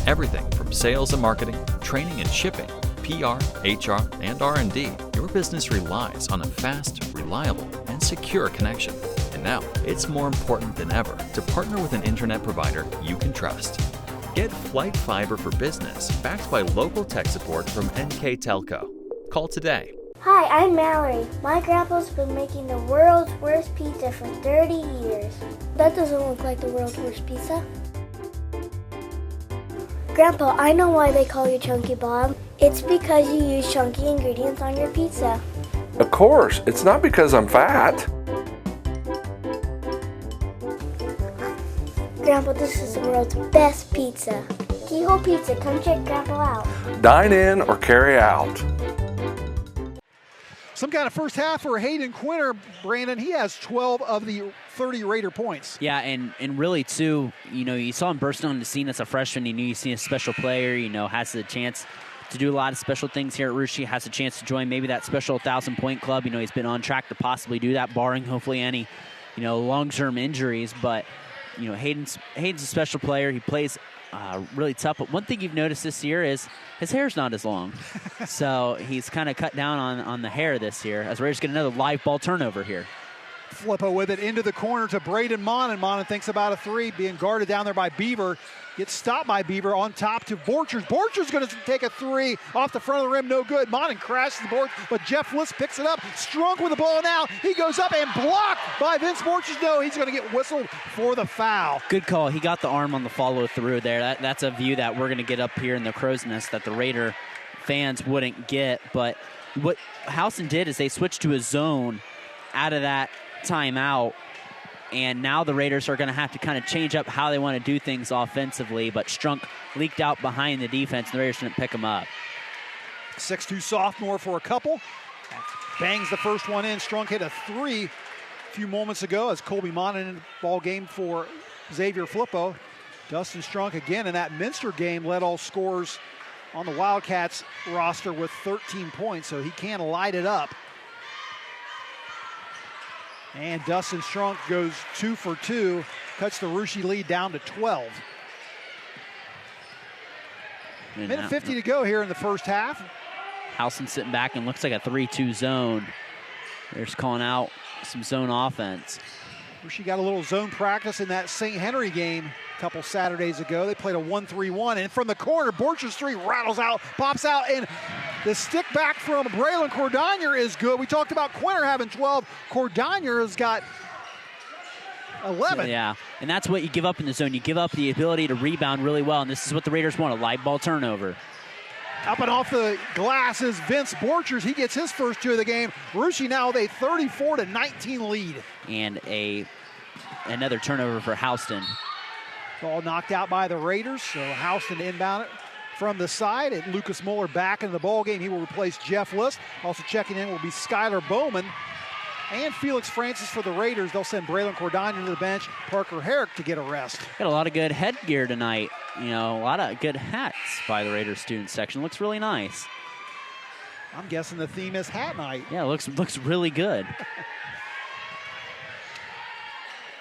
Everything from sales and marketing, training and shipping, PR, HR, and R&D, your business relies on a fast, reliable, and secure connection. And now, it's more important than ever to partner with an internet provider you can trust. Get Flight Fiber for Business, backed by local tech support from NKTelco. Call today. Hi, I'm Mallory. My grandpa's been making the world's worst pizza for 30 years. That doesn't look like the world's worst pizza. Grandpa, I know why they call you Chunky Bob. It's because you use chunky ingredients on your pizza. Of course, it's not because I'm fat. Grandpa, this is the world's best pizza. Keyhole Pizza, come check Grandpa out. Dine in or carry out. Some kind of first half for Hayden Quinter, Brandon. He has 12 of the 30 Raider points. Yeah, and really, too, you saw him bursting on the scene as a freshman. You knew you seen a special player, has the chance to do a lot of special things here at Russia, has a chance to join maybe that special 1,000-point club. He's been on track to possibly do that, barring hopefully any, long-term injuries. But, Hayden's a special player. He plays really tough. But one thing you've noticed this year is his hair's not as long. So he's kind of cut down on the hair this year as Raiders get another live ball turnover here. Flippo with it into the corner to Braden Monin. Monin thinks about a three, being guarded down there by Beaver. Gets stopped by Beaver on top to Borchers. Borchers going to take a three off the front of the rim, no good. Monin crashes the board, but Jeff Liss picks it up. Strunk with the ball now. He goes up and blocked by Vince Borchers. No, he's going to get whistled for the foul. Good call. He got the arm on the follow through there. That's a view that we're going to get up here in the Crow's Nest that the Raider fans wouldn't get. But what Houston did is they switched to a zone out of that timeout, and now the Raiders are going to have to kind of change up how they want to do things offensively, but Strunk leaked out behind the defense, and the Raiders didn't pick him up. 6'2 sophomore for a couple. Bangs the first one in. Strunk hit a three a few moments ago as Colby Monin in the ball game for Xavier Flippo. Dustin Strunk again in that Minster game led all scorers on the Wildcats roster with 13 points, so he can light it up. And Dustin Strunk goes 2 for 2, cuts the Russia lead down to 12. Minute 50 to go here in the first half. Houston sitting back and looks like a 3-2 zone. They're just calling out some zone offense. Russia got a little zone practice in that St. Henry game a couple Saturdays ago. They played a 1-3-1, and from the corner, Borchers' three rattles out, pops out, and the stick back from Braylon Cordonier is good. We talked about Quinter having 12. Cordonier has got 11. Yeah, and that's what you give up in the zone. You give up the ability to rebound really well, and this is what the Raiders want, a live ball turnover. Up and off the glass is Vince Borchers. He gets his first two of the game. Russia now with a 34-19 lead. And another turnover for Houston. Ball knocked out by the Raiders, so Houston inbound it from the side. And Lucas Mueller back into the ball game. He will replace Jeff Liss. Also checking in will be Skylar Bowman and Felix Francis for the Raiders. They'll send Braylon Cordonier to the bench, Parker Herrick to get a rest. Got a lot of good headgear tonight. A lot of good hats by the Raiders student section. Looks really nice. I'm guessing the theme is hat night. Yeah, it looks really good.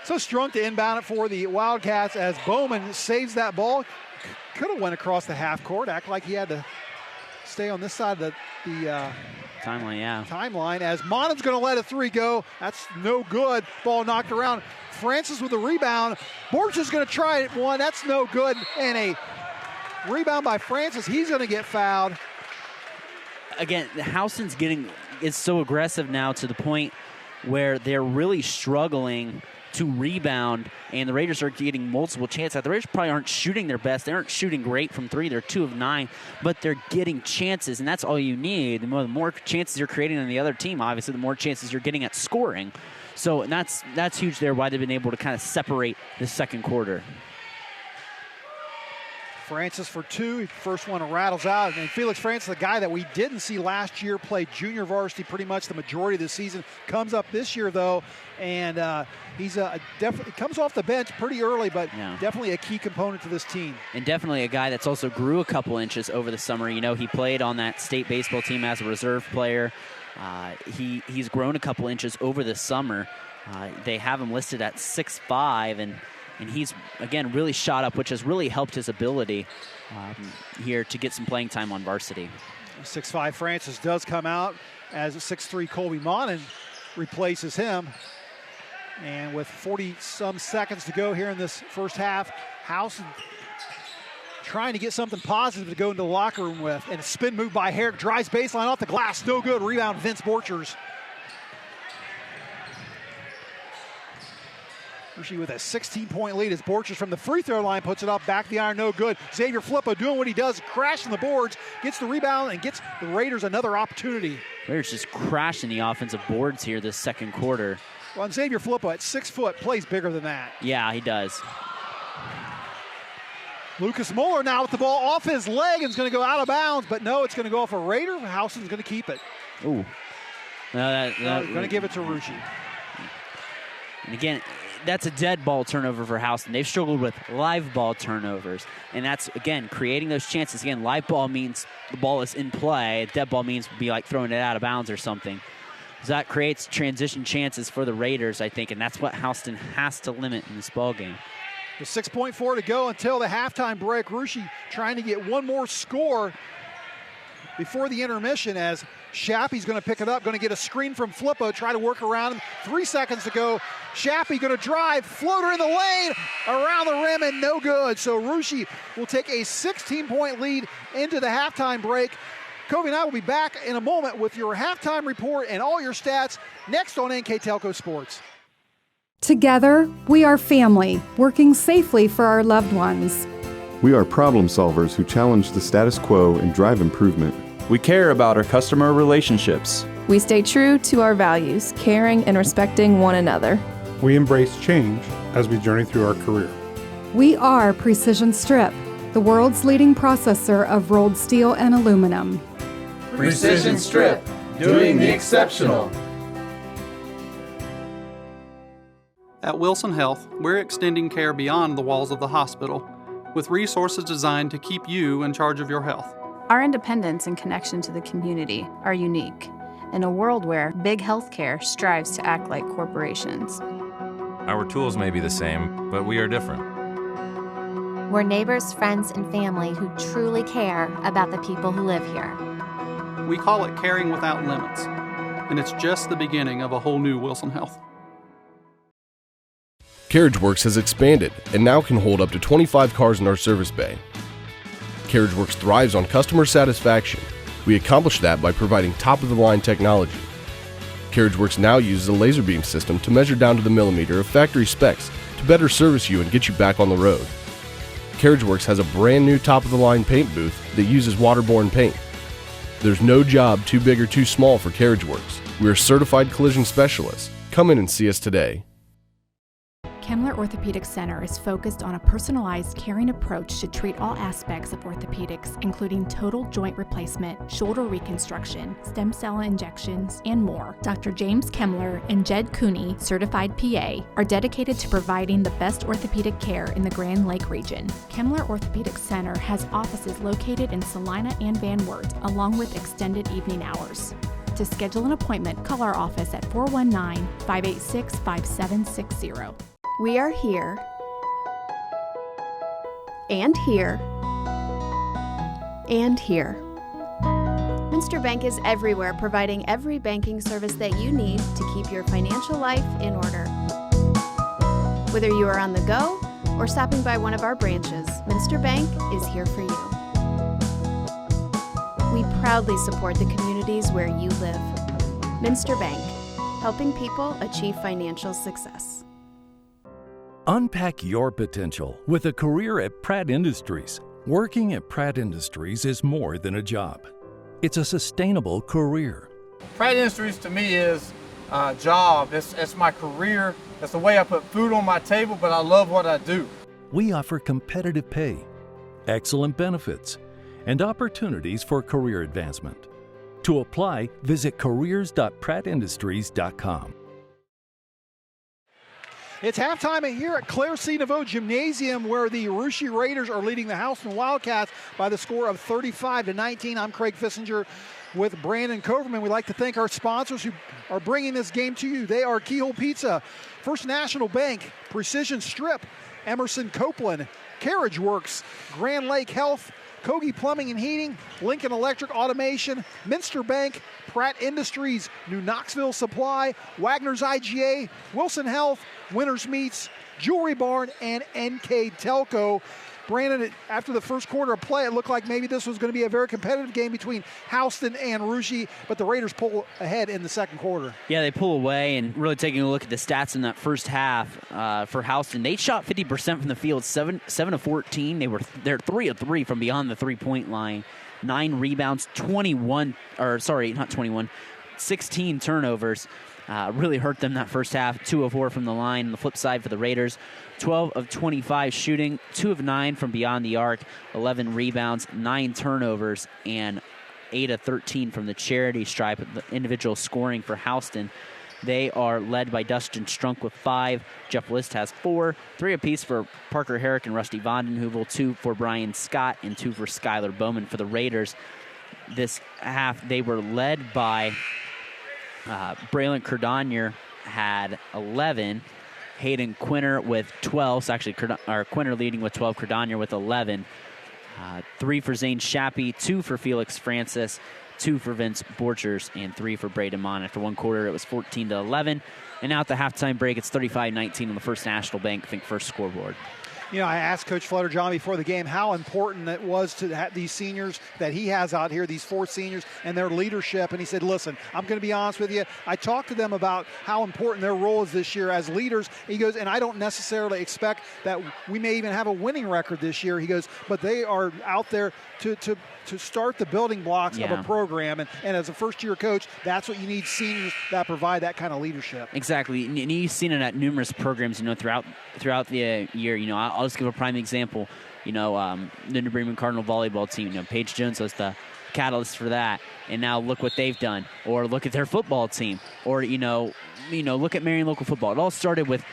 So Strunk to inbound it for the Wildcats as Bowman saves that ball. Could have went across the half court. Act like he had to stay on this side of the Timeline, yeah. Timeline as Monon's going to let a three go. That's no good. Ball knocked around. Francis with the rebound. Borch is going to try it. One. That's no good. And a rebound by Francis. He's going to get fouled. Again, Houston's is so aggressive now to the point where they're really struggling to rebound, and the Raiders are getting multiple chances. The Raiders probably aren't shooting their best. They aren't shooting great from three. They're 2 of 9, but they're getting chances, and that's all you need. The more chances you're creating than the other team, obviously, the more chances you're getting at scoring. So and that's huge there, why they've been able to kind of separate the second quarter. Francis for 2. First one rattles out. And Felix Francis, the guy that we didn't see last year, played junior varsity pretty much the majority of the season. Comes up this year, though, and he's definitely comes off the bench pretty early, but definitely a key component to this team. And definitely a guy that's also grew a couple inches over the summer. You know, he played on that state baseball team as a reserve player. He's grown a couple inches over the summer. They have him listed at 6'5", and he's, again, really shot up, which has really helped his ability here to get some playing time on varsity. 6'5" Francis does come out as 6'3" Colby Monon replaces him. And with 40-some seconds to go here in this first half, Houston trying to get something positive to go into the locker room with. And a spin move by Herrick, drives baseline off the glass, no good. Rebound, Vince Borchers. Hershey with a 16-point lead as Borchers from the free throw line puts it up, back the iron, no good. Xavier Flippo doing what he does, crashing the boards, gets the rebound, and gets the Raiders another opportunity. Raiders just crashing the offensive boards here this second quarter. Well, and Xavier Flippo at 6 foot plays bigger than that. Yeah, he does. Lucas Muller now with the ball off his leg and is going to go out of bounds, but no, it's going to go off a Raider. Houston's going to keep it. Ooh. Going to give it to Rucci. And again, that's a dead ball turnover for Houston. They've struggled with live ball turnovers. And that's, again, creating those chances. Again, live ball means the ball is in play. Dead ball means be like throwing it out of bounds or something. So that creates transition chances for the Raiders, I think, and that's what Houston has to limit in this ball game. With 6.4 to go until the halftime break, Rucci trying to get one more score before the intermission as Shappy's going to pick it up, going to get a screen from Flippo, try to work around him. 3 seconds to go. Shappy going to drive, floater in the lane, around the rim, and no good. So Rucci will take a 16-point lead into the halftime break. Covey and I will be back in a moment with your halftime report and all your stats next on NKTelco Sports. Together, we are family, working safely for our loved ones. We are problem solvers who challenge the status quo and drive improvement. We care about our customer relationships. We stay true to our values, caring and respecting one another. We embrace change as we journey through our career. We are Precision Strip, the world's leading processor of rolled steel and aluminum. Precision Strip, doing the exceptional. At Wilson Health, we're extending care beyond the walls of the hospital with resources designed to keep you in charge of your health. Our independence and connection to the community are unique in a world where big healthcare strives to act like corporations. Our tools may be the same, but we are different. We're neighbors, friends, and family who truly care about the people who live here. We call it caring without limits, and it's just the beginning of a whole new Wilson Health. CarriageWorks has expanded and now can hold up to 25 cars in our service bay. CarriageWorks thrives on customer satisfaction. We accomplish that by providing top-of-the-line technology. CarriageWorks now uses a laser beam system to measure down to the millimeter of factory specs to better service you and get you back on the road. CarriageWorks has a brand new top-of-the-line paint booth that uses waterborne paint. There's no job too big or too small for CarriageWorks. We are certified collision specialists. Come in and see us today. Kemmler Orthopedic Center is focused on a personalized, caring approach to treat all aspects of orthopedics, including total joint replacement, shoulder reconstruction, stem cell injections, and more. Dr. James Kemmler and Jed Cooney, certified PA, are dedicated to providing the best orthopedic care in the Grand Lake region. Kemmler Orthopedic Center has offices located in Salina and Van Wert, along with extended evening hours. To schedule an appointment, call our office at 419-586-5760. We are here, and here, and here. Minster Bank is everywhere, providing every banking service that you need to keep your financial life in order. Whether you are on the go or stopping by one of our branches, Minster Bank is here for you. We proudly support the communities where you live. Minster Bank, helping people achieve financial success. Unpack your potential with a career at Pratt Industries. Working at Pratt Industries is more than a job. It's a sustainable career. Pratt Industries to me is a job. It's my career. It's the way I put food on my table, but I love what I do. We offer competitive pay, excellent benefits, and opportunities for career advancement. To apply, visit careers.prattindustries.com. It's halftime here at Claire C. Naveau Gymnasium, where the Russia Raiders are leading the Houston Wildcats by the score of 35-19. I'm Craig Fissinger with Brandon Coverman. We'd like to thank our sponsors who are bringing this game to you. They are Keyhole Pizza, First National Bank, Precision Strip, Emerson Copeland, Carriage Works, Grand Lake Health, Kogi Plumbing and Heating, Lincoln Electric Automation, Minster Bank, Pratt Industries, New Knoxville Supply, Wagner's IGA, Wilson Health, Winners Meats, Jewelry Barn, and NKTelco. Brandon, after the first quarter of play, it looked like maybe this was going to be a very competitive game between Houston and Russia, but the Raiders pull ahead in the second quarter. Yeah, they pull away, and really taking a look at the stats in that first half for Houston, they shot 50% from the field, 7 of 14. They're 3 of 3 from beyond the three-point line. 9 rebounds, 16 turnovers. Really hurt them that first half. 2 of 4 from the line. On the flip side for the Raiders, 12 of 25 shooting, 2 of 9 from beyond the arc, 11 rebounds, 9 turnovers, and 8 of 13 from the charity stripe. The individual scoring for Houston, they are led by Dustin Strunk with 5. Jeff List has 4. 3 apiece for Parker Herrick and Rusty Vondenheuvel, 2 for Brian Scott, and 2 for Skylar Bowman for the Raiders. This half, they were led by Braylon Cordonier had 11. Hayden Quinter with 12. So actually, Quinter leading with 12. Cordonier with 11. 3 for Zane Shappy, 2 for Felix Francis, 2 for Vince Borchers, and 3 for Braden Mon. After one quarter, it was 14-11. And now at the halftime break, it's 35-19 on the First National Bank, first scoreboard. You know, I asked Coach Flutter-John before the game how important it was to have these seniors that he has out here, these 4 seniors, and their leadership. And he said, listen, I'm going to be honest with you. I talked to them about how important their role is this year as leaders. He goes, and I don't necessarily expect that we may even have a winning record this year. He goes, but they are out there to start the building blocks of a program. And as a first-year coach, that's what you need, seniors that provide that kind of leadership. Exactly. And you've seen it at numerous programs, throughout the year. I'll just give a prime example. The New Bremen Cardinal volleyball team. Paige Jones was the catalyst for that. And now look what they've done. Or look at their football team. Or, look at Marion local football. It all started with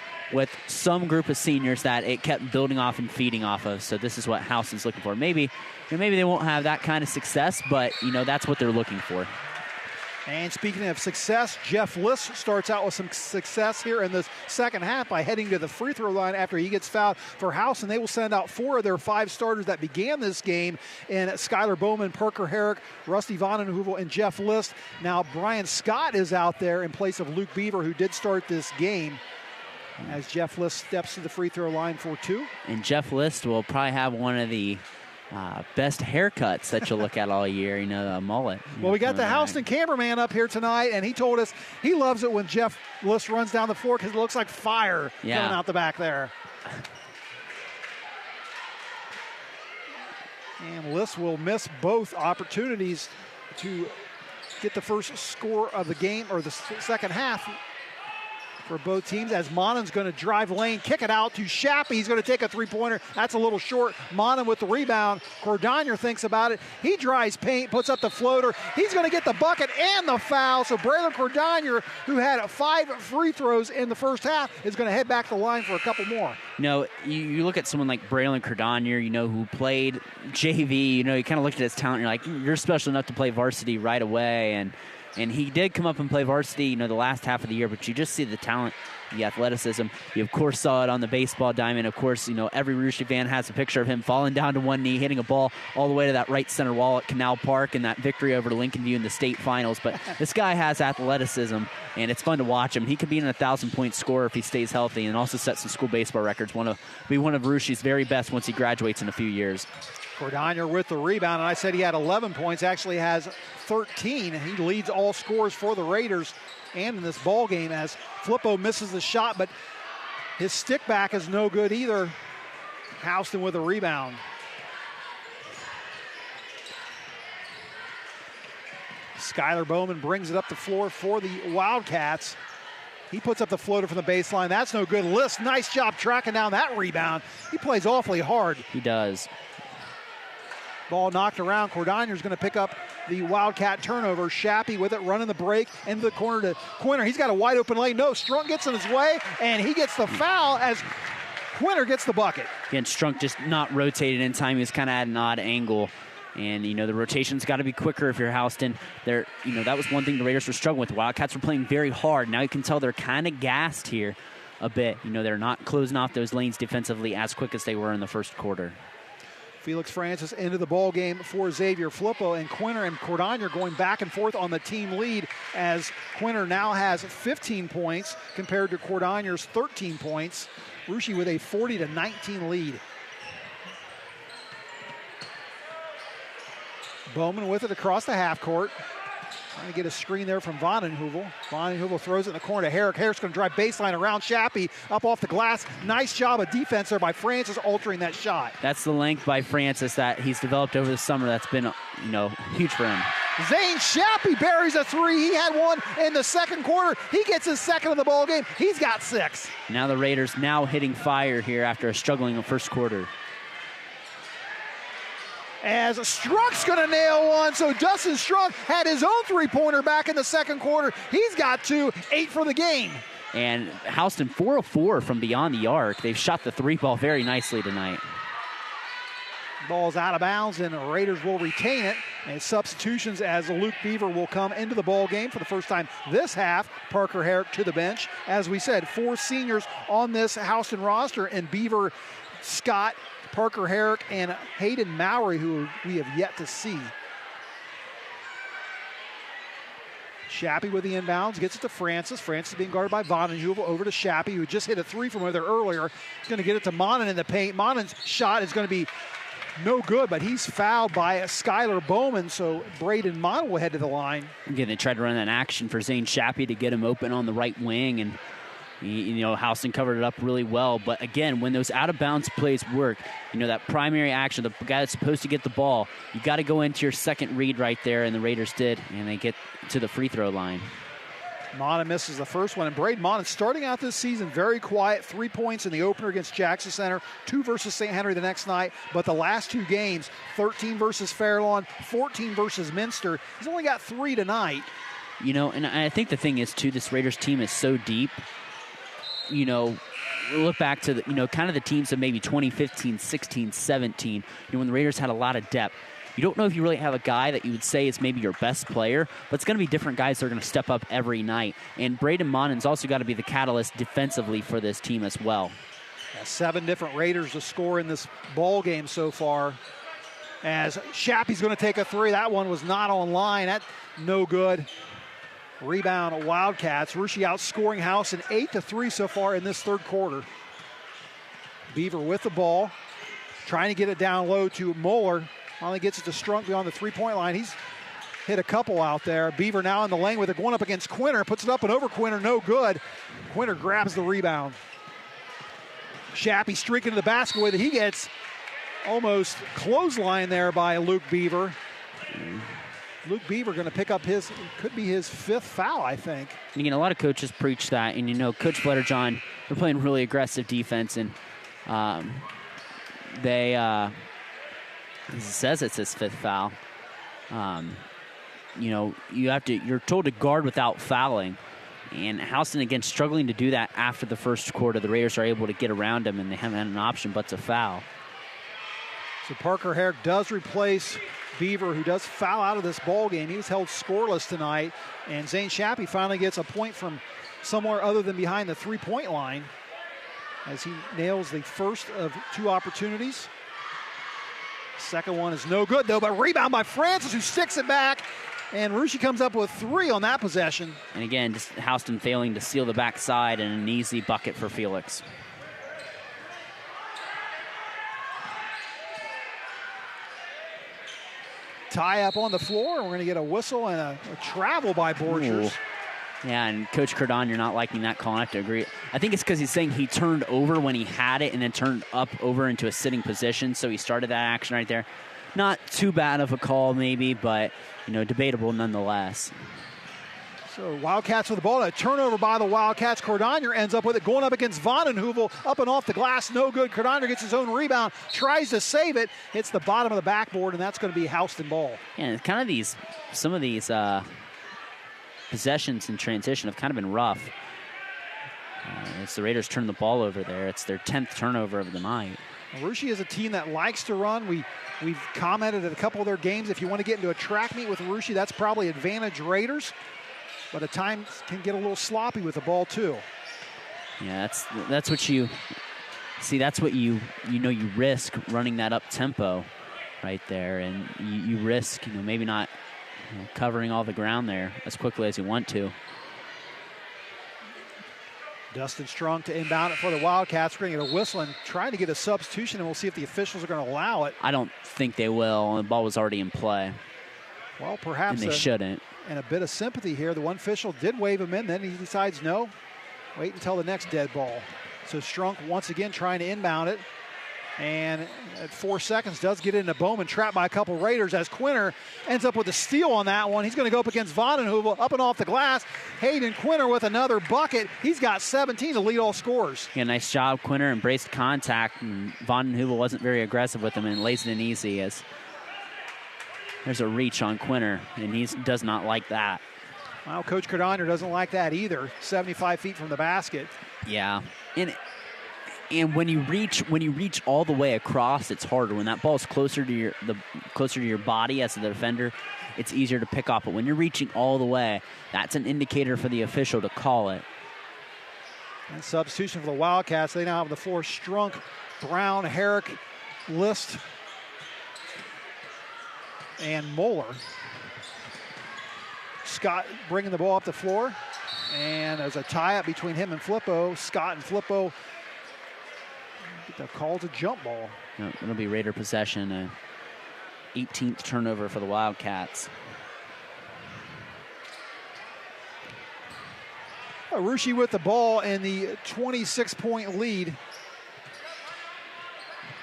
some group of seniors that it kept building off and feeding off of. So this is what Houston's looking for. Maybe they won't have that kind of success, but that's what they're looking for. And speaking of success, Jeff List starts out with some success here in the second half by heading to the free throw line after he gets fouled for Houston. They will send out 4 of their 5 starters that began this game in Skylar Bowman, Parker Herrick, Rusty Vondenheuvel, and Jeff List. Now Brian Scott is out there in place of Luke Beaver, who did start this game, as Jeff List steps to the free throw line for 2. And Jeff List will probably have one of the best haircuts that you'll look at all year, the mullet. Well, we got the Houston cameraman up here tonight, and he told us he loves it when Jeff List runs down the floor because it looks like fire coming out the back there. And List will miss both opportunities to get the first score of the game, or the second half, for both teams, as Monon's going to drive lane, kick it out to Shappy. He's going to take a three-pointer. That's a little short. Monon with the rebound. Cordonier thinks about it. He drives paint, puts up the floater. He's going to get the bucket and the foul. So Braylon Cordonier, who had 5 free throws in the first half, is going to head back to the line for a couple more. You look at someone like Braylon Cordonier, who played JV, you kind of looked at his talent, you're like, you're special enough to play varsity right away. And he did come up and play varsity, the last half of the year, but you just see the talent the athleticism. You, of course, saw it on the baseball diamond. Of course, every Russia fan has a picture of him falling down to one knee, hitting a ball all the way to that right center wall at Canal Park and that victory over to Lincoln View in the state finals. But this guy has athleticism, and it's fun to watch him. He could be an 1,000-point scorer if he stays healthy, and also set some school baseball records. Be one of Russia's very best once he graduates in a few years. Cordonier with the rebound, and I said he had 11 points, actually has 13. He leads all scorers for the Raiders and in this ball game as Flippo misses the shot, but his stick back is no good either. Houston with a rebound. Skylar Bowman brings it up the floor for the Wildcats. He puts up the floater from the baseline. That's no good. List, nice job tracking down that rebound. He plays awfully hard. He does. Ball knocked around. Cordonier's going to pick up the Wildcat turnover. Shappy with it, running the break into the corner to Quinter. He's got a wide open lane. No, Strunk gets in his way, and he gets the foul as Quinter gets the bucket. Again, Strunk just not rotated in time. He was kind of at an odd angle. And, the rotation's got to be quicker if you're Houston. That was one thing the Raiders were struggling with. The Wildcats were playing very hard. Now you can tell they're kind of gassed here a bit. They're not closing off those lanes defensively as quick as they were in the first quarter. Felix Francis into the ball game for Xavier Flippo, and Quinter and Cordonier going back and forth on the team lead as Quinter now has 15 points compared to Cordonier's 13 points. Russia with a 40-19 lead. Bowman with it across the half court. Trying to get a screen there from Vondenheuvel. Vondenheuvel throws it in the corner to Herrick. Herrick's going to drive baseline around Shappy, up off the glass. Nice job of defense there by Francis, altering that shot. That's the length by Francis that he's developed over the summer. That's been, huge for him. Zane Shappy buries a three. He had one in the second quarter. He gets his second of the ball game. He's got 6. Now the Raiders hitting fire here after a struggling first quarter. As Strunk's going to nail one. So Dustin Strunk had his own three-pointer back in the second quarter. He's got 2, 8 for the game. And Houston 4 of 4 from beyond the arc. They've shot the 3-ball very nicely tonight. Ball's out of bounds, and the Raiders will retain it. And substitutions as Luke Beaver will come into the ball game for the first time this half. Parker Herrick to the bench. As we said, 4 seniors on this Houston roster, and Beaver, Scott, Parker Herrick, and Hayden Mowry, who we have yet to see. Shappy with the inbounds, gets it to Francis. Francis being guarded by Vondenheuvel, over to Shappy, who just hit a 3 from over there earlier. He's going to get it to Monin in the paint. Monin's shot is going to be no good, but he's fouled by Skylar Bowman, so Braden Monin will head to the line. Again, they tried to run that action for Zane Shappy to get him open on the right wing, and Houston covered it up really well. But again, when those out-of-bounds plays work, that primary action, the guy that's supposed to get the ball, you got to go into your second read right there, and the Raiders did, and they get to the free throw line. Monin misses the first one, and Braden Monin starting out this season very quiet. 3 points in the opener against Jackson Center, 2 versus St. Henry the next night, but the last 2 games, 13 versus Fairlawn, 14 versus Minster. He's only got 3 tonight. And I think the thing is, too, this Raiders team is so deep. Look back to the, kind of the teams of maybe 2015, 16, 17, when the Raiders had a lot of depth. You don't know if you really have a guy that you would say is maybe your best player, but it's going to be different guys that are going to step up every night. And Braden Monin's also got to be the catalyst defensively for this team as well. 7 different Raiders to score in this ball game so far. As Shappy's going to take a 3. That one was not online. That no good. Rebound Wildcats. Russia outscoring Houston 8-3 so far in this third quarter. Beaver with the ball, trying to get it down low to Moeller. Finally gets it to Strunk beyond the three-point line. He's hit a couple out there. Beaver now in the lane with it, going up against Quinter. Puts it up and over Quinter, no good. Quinter grabs the rebound. Shappy streaking to the basket with it. He gets almost clothesline there by Luke Beaver. Luke Beaver going to pick up could be his 5th foul, I think. And again, a lot of coaches preach that. And, Coach Fletterjohn, they're playing really aggressive defense. And he says it's his 5th foul. You're told to guard without fouling. And Houston, again, struggling to do that after the first quarter. The Raiders are able to get around him, and they haven't had an option but to foul. So Parker Herrick does replace Beaver, who does foul out of this ball game. He was held scoreless tonight, and Zane Shappy finally gets a point from somewhere other than behind the three-point line as he nails the first of 2 opportunities. Second one is no good, though, but rebound by Francis, who sticks it back. And Russia comes up with 3 on that possession. And again, just Houston failing to seal the backside and an easy bucket for Felix. Tie up on the floor, and we're going to get a whistle and a travel by Borchers. Ooh. Yeah, and Coach Cardon, you're not liking that call. I have to agree. I think it's because he's saying he turned over when he had it and then turned up over into a sitting position, so he started that action right there. Not too bad of a call maybe, but, debatable nonetheless. So Wildcats with the ball. A turnover by the Wildcats. Cordonier ends up with it going up against Vondenheuvel. Up and off the glass. No good. Cordonier gets his own rebound. Tries to save it. Hits the bottom of the backboard, and that's going to be Houston ball. Yeah, it's kind of some of these possessions in transition have kind of been rough. As the Raiders turn the ball over there. It's their 10th turnover of the night. Russia is a team that likes to run. We've commented at a couple of their games. If you want to get into a track meet with Russia, that's probably advantage Raiders. But at times can get a little sloppy with the ball too. Yeah, that's what you see. That's what you risk running that up tempo, right there, and you risk maybe not covering all the ground there as quickly as you want to. Dustin Strong to inbound it for the Wildcats. We're going to get a whistle and trying to get a substitution, and we'll see if the officials are going to allow it. I don't think they will. The ball was already in play. Well, perhaps. And they shouldn't. And a bit of sympathy here. The one official did wave him in, then he decides no. Wait until the next dead ball. So Strunk once again trying to inbound it. And at 4 seconds does get into Bowman, trapped by a couple Raiders as Quinter ends up with a steal on that one. He's going to go up against Vondenheuvel, up and off the glass. Hayden Quinter with another bucket. He's got 17 to lead all scorers. Yeah, nice job. Quinter embraced contact, and Vondenheuvel wasn't very aggressive with him and lays it in easy as there's a reach on Quinter, and he does not like that. Well, Coach Cardonier doesn't like that either. 75 feet from the basket. Yeah, and when you reach all the way across, it's harder. When that ball's closer to your body as the defender, it's easier to pick off. But when you're reaching all the way, that's an indicator for the official to call it. And substitution for the Wildcats. They now have the floor. Strunk, Brown, Herrick, List, and Moeller. Scott bringing the ball up the floor. And there's a tie-up between him and Flippo. Scott and Flippo get the call to jump ball. It'll be Raider possession. 18th turnover for the Wildcats. Arushi with the ball in the 26-point lead.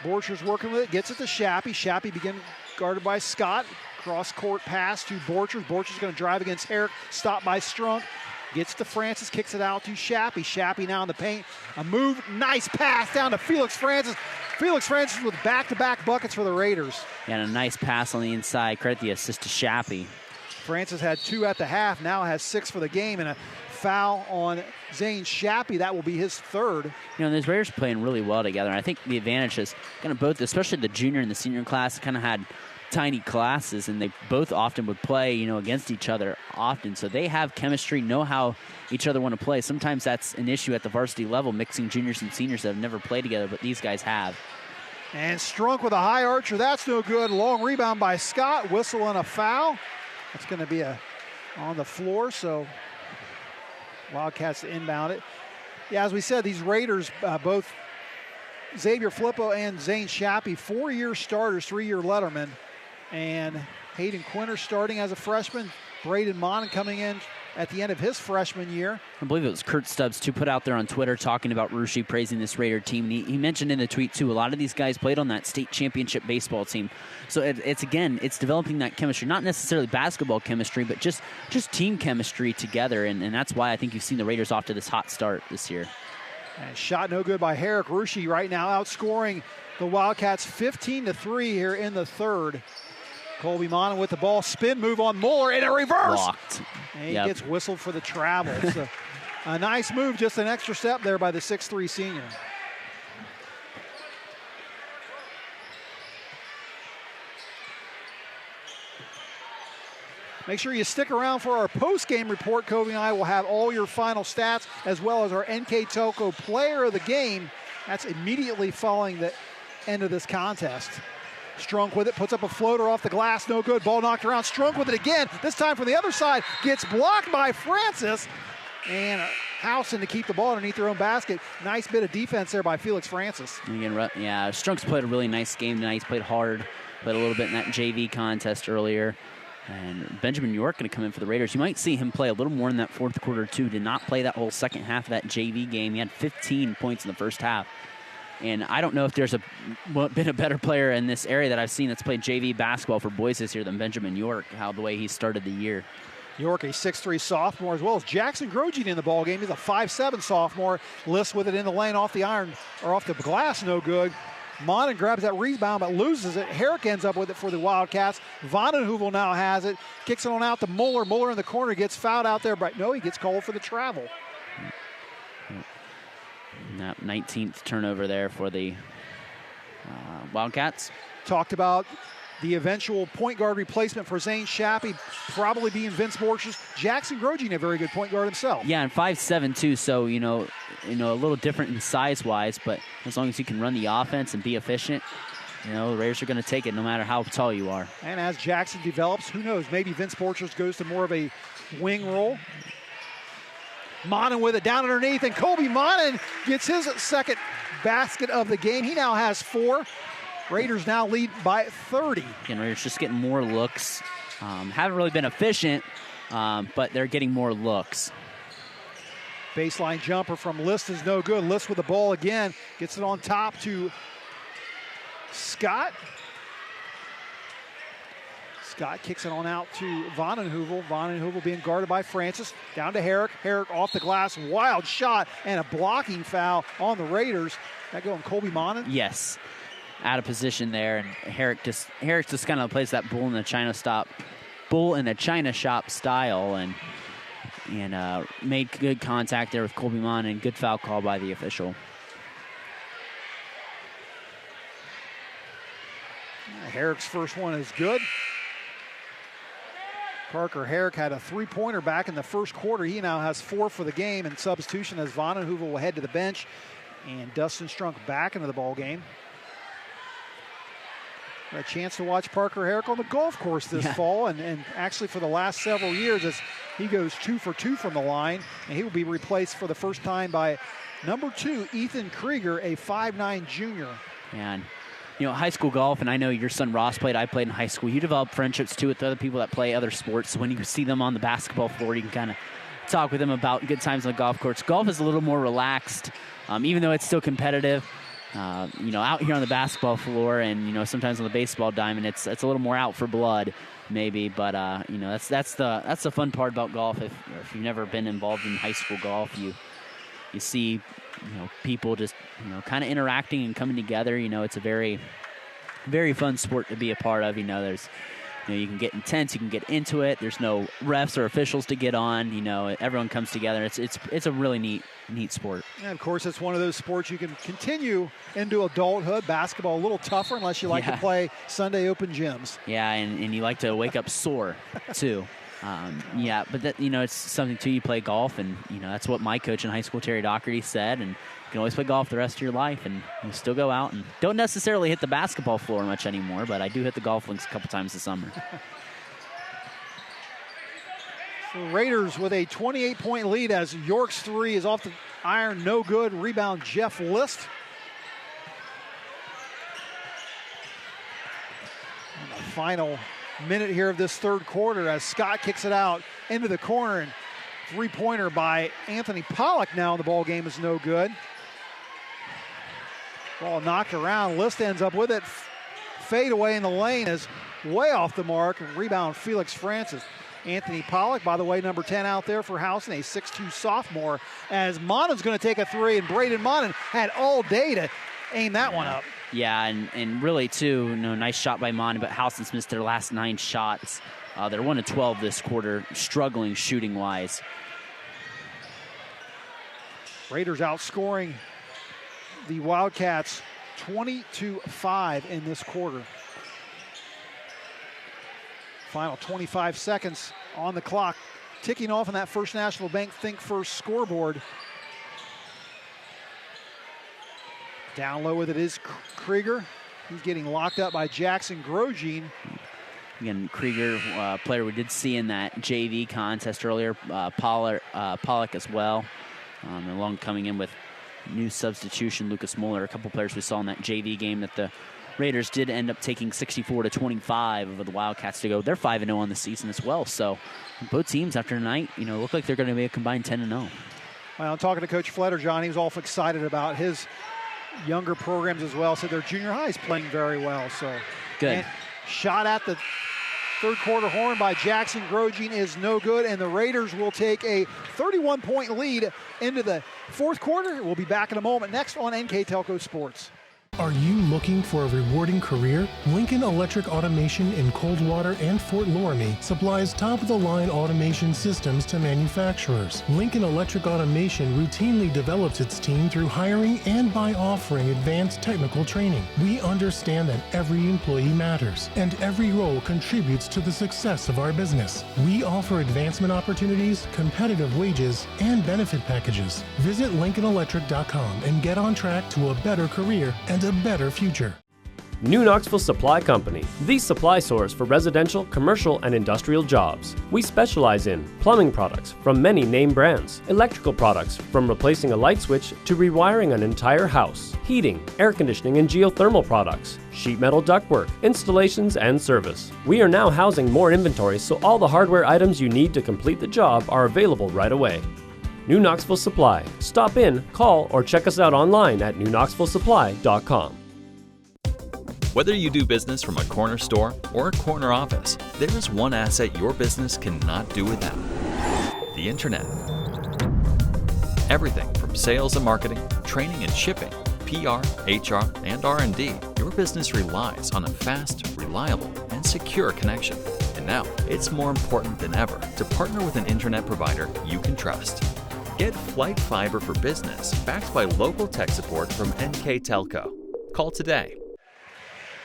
Borchers working with it, gets it to Shappy. Shappy begin guarded by Scott. Cross-court pass to Borchers. Borchers going to drive against Herrick. Stopped by Strunk. Gets to Francis, kicks it out to Shappy. Shappy now in the paint. A move, nice pass down to Felix Francis. Felix Francis with back-to-back buckets for the Raiders. Yeah, and a nice pass on the inside. Credit the assist to Shappy. Francis had 2 at the half, now has 6 for the game, and a foul on Zane Shappy. That will be his 3rd. These Raiders playing really well together. And I think the advantage is kind of both, especially the junior and the senior class, kind of had tiny classes, and they both often would play, against each other often. So they have chemistry, know how each other want to play. Sometimes that's an issue at the varsity level, mixing juniors and seniors that have never played together, but these guys have. And Strunk with a high archer. That's no good. Long rebound by Scott. Whistle and a foul. That's going to be on the floor, so Wildcats to inbound it. Yeah, as we said, these Raiders, both Xavier Flippo and Zane Shappy, 4-year starters, 3-year lettermen. And Hayden Quinter starting as a freshman. Braden Mon coming in at the end of his freshman year. I believe it was Kurt Stubbs, too, put out there on Twitter talking about Russia, praising this Raider team. And he mentioned in the tweet, too, a lot of these guys played on that state championship baseball team. So it's developing that chemistry, not necessarily basketball chemistry, but just team chemistry together. And that's why I think you've seen the Raiders off to this hot start this year. And shot no good by Herrick. Russia right now outscoring the Wildcats 15-3 here in the 3rd. Colby Monon with the ball, spin move on Mueller in a reverse. Blocked. And he gets whistled for the travel. So a nice move, just an extra step there by the 6'3 senior. Make sure you stick around for our post-game report. Kobe and I will have all your final stats as well as our NKTelco player of the game. That's immediately following the end of this contest. Strunk with it, puts up a floater off the glass, no good. Ball knocked around. Strunk with it again, this time from the other side. Gets blocked by Francis. And Houston to keep the ball underneath their own basket. Nice bit of defense there by Felix Francis. Again, yeah, Strunk's played a really nice game tonight. He's played hard, played a little bit in that JV contest earlier. And Benjamin York going to come in for the Raiders. You might see him play a little more in that fourth quarter, too. Did not play that whole second half of that JV game. He had 15 points in the first half. And I don't know if there's been a better player in this area that I've seen that's played JV basketball for boys this year than Benjamin York, the way he started the year. York, a 6'3 sophomore, as well as Jackson Grogin in the ballgame. He's a 5'7 sophomore. List with it in the lane, off the iron, or off the glass, no good. Monin grabs that rebound but loses it. Herrick ends up with it for the Wildcats. Vondenheuvel now has it. Kicks it on out to Muller. Muller in the corner gets fouled out there, but no, he gets called for the travel. That 19th turnover there for the Wildcats. Talked about the eventual point guard replacement for Zane Shappy probably being Vince Borchers. Jackson Grogin, a very good point guard himself. Yeah, and 5'7", too, so, a little different in size-wise, but as long as you can run the offense and be efficient, the Raiders are going to take it no matter how tall you are. And as Jackson develops, who knows, maybe Vince Borchers goes to more of a wing role. Monin with it down underneath, and Kobe Monin gets his second basket of the game. He now has 4. Raiders now lead by 30. Again, Raiders just getting more looks. Haven't really been efficient, but they're getting more looks. Baseline jumper from List is no good. List with the ball again. Gets it on top to Scott. Scott kicks it on out to Vondenheuvel. Vondenheuvel being guarded by Francis. Down to Herrick. Herrick off the glass. Wild shot and a blocking foul on the Raiders. That going Kobe Monin? Yes. Out of position there, and Herrick just kind of plays that bull in the China shop style, and made good contact there with Colby Monin, and good foul call by the official. Herrick's first one is good. Parker Herrick had a three-pointer back in the first quarter. He now has 4 for the game, and substitution as Vondenheuvel will head to the bench, and Dustin Strunk back into the ball game. A chance to watch Parker Herrick on the golf course this fall, and actually for the last several years as he goes 2 for 2 from the line, and he will be replaced for the first time by number 2, Ethan Krieger, a 5'9 junior. And, high school golf, and I know your son Ross played, I played in high school. You develop friendships, too, with other people that play other sports. So when you see them on the basketball floor, you can kind of talk with them about good times on the golf course. Golf is a little more relaxed, even though it's still competitive. Out here on the basketball floor and, sometimes on the baseball diamond, it's a little more out for blood maybe, but, that's the fun part about golf. If you've never been involved in high school golf, you see, people just, kind of interacting and coming together. It's a very, very fun sport to be a part of. There's, you can get intense, you can get into it. There's no refs or officials to get on. Everyone comes together. It's a really neat sport. And of course, it's one of those sports you can continue into adulthood. Basketball a little tougher unless you like to play Sunday open gyms. Yeah, and you like to wake up sore too. But that, it's something too. You play golf, and that's what my coach in high school, Terry Doherty, said. And you can always play golf the rest of your life, and you still go out and don't necessarily hit the basketball floor much anymore, but I do hit the golf links a couple times this summer. So Raiders with a 28-point lead as York's 3 is off the iron, no good. Rebound, Jeff List. And the final minute here of this third quarter as Scott kicks it out into the corner, and three-pointer by Anthony Pollock now in the ball game is no good. Ball knocked around. List ends up with it. Fade away in the lane is way off the mark, and rebound Felix Francis. Anthony Pollock, by the way, number 10 out there for Houston, a 6'2 sophomore, as Monin's going to take a 3, and Braden Monin had all day to aim that one up. Yeah, and really, too, nice shot by Monin, but Houston's missed their last 9 shots. They're 1 of 12 this quarter, struggling shooting-wise. Raiders outscoring the Wildcats 20-5 in this quarter. Final 25 seconds on the clock, ticking off on that First National Bank Think First scoreboard. Down low with it is Krieger. He's getting locked up by Jackson Grosjean. Again, Krieger, player we did see in that JV contest earlier, Pollock as well. Along coming in with new substitution, Lucas Mueller, a couple players we saw in that JV game that the Raiders did end up taking 64-25 over the Wildcats to go. They're 5-0 on the season as well. So both teams after tonight, look like they're going to be a combined 10-0. Well, I'm talking to Coach Fletter, John. He was awful excited about his younger programs as well. Said their junior high is playing very well. So good. And shot at the third quarter horn by Jackson Grosjean is no good, and the Raiders will take a 31-point lead into the fourth quarter. We'll be back in a moment. Next on NKTelco Sports. Are you looking for a rewarding career? Lincoln Electric Automation in Coldwater and Fort Loramie supplies top-of-the-line automation systems to manufacturers. Lincoln Electric Automation routinely develops its team through hiring and by offering advanced technical training. We understand that every employee matters, and every role contributes to the success of our business. We offer advancement opportunities, competitive wages, and benefit packages. Visit LincolnElectric.com and get on track to a better career and a better future. New Knoxville Supply Company, the supply source for residential, commercial, and industrial jobs. We specialize in plumbing products from many name brands, electrical products from replacing a light switch to rewiring an entire house, heating, air conditioning, and geothermal products, sheet metal ductwork, installations, and service. We are now housing more inventory, so all the hardware items you need to complete the job are available right away. New Knoxville Supply. Stop in, call, or check us out online at newknoxvillesupply.com. Whether you do business from a corner store or a corner office, there is one asset your business cannot do without: the internet. Everything from sales and marketing, training and shipping, PR, HR, and R&D, your business relies on a fast, reliable, and secure connection. And now, it's more important than ever to partner with an internet provider you can trust. Get Flight Fiber for Business, backed by local tech support from NKTelco. Call today.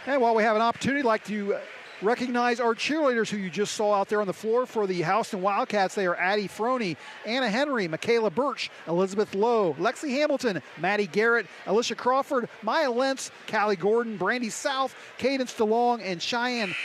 And while we have an opportunity, I'd like to recognize our cheerleaders who you just saw out there on the floor for the Houston Wildcats. They are Addie Froney, Anna Henry, Michaela Birch, Elizabeth Lowe, Lexi Hamilton, Maddie Garrett, Alicia Crawford, Maya Lentz, Callie Gordon, Brandy South, Cadence DeLong, and Cheyenne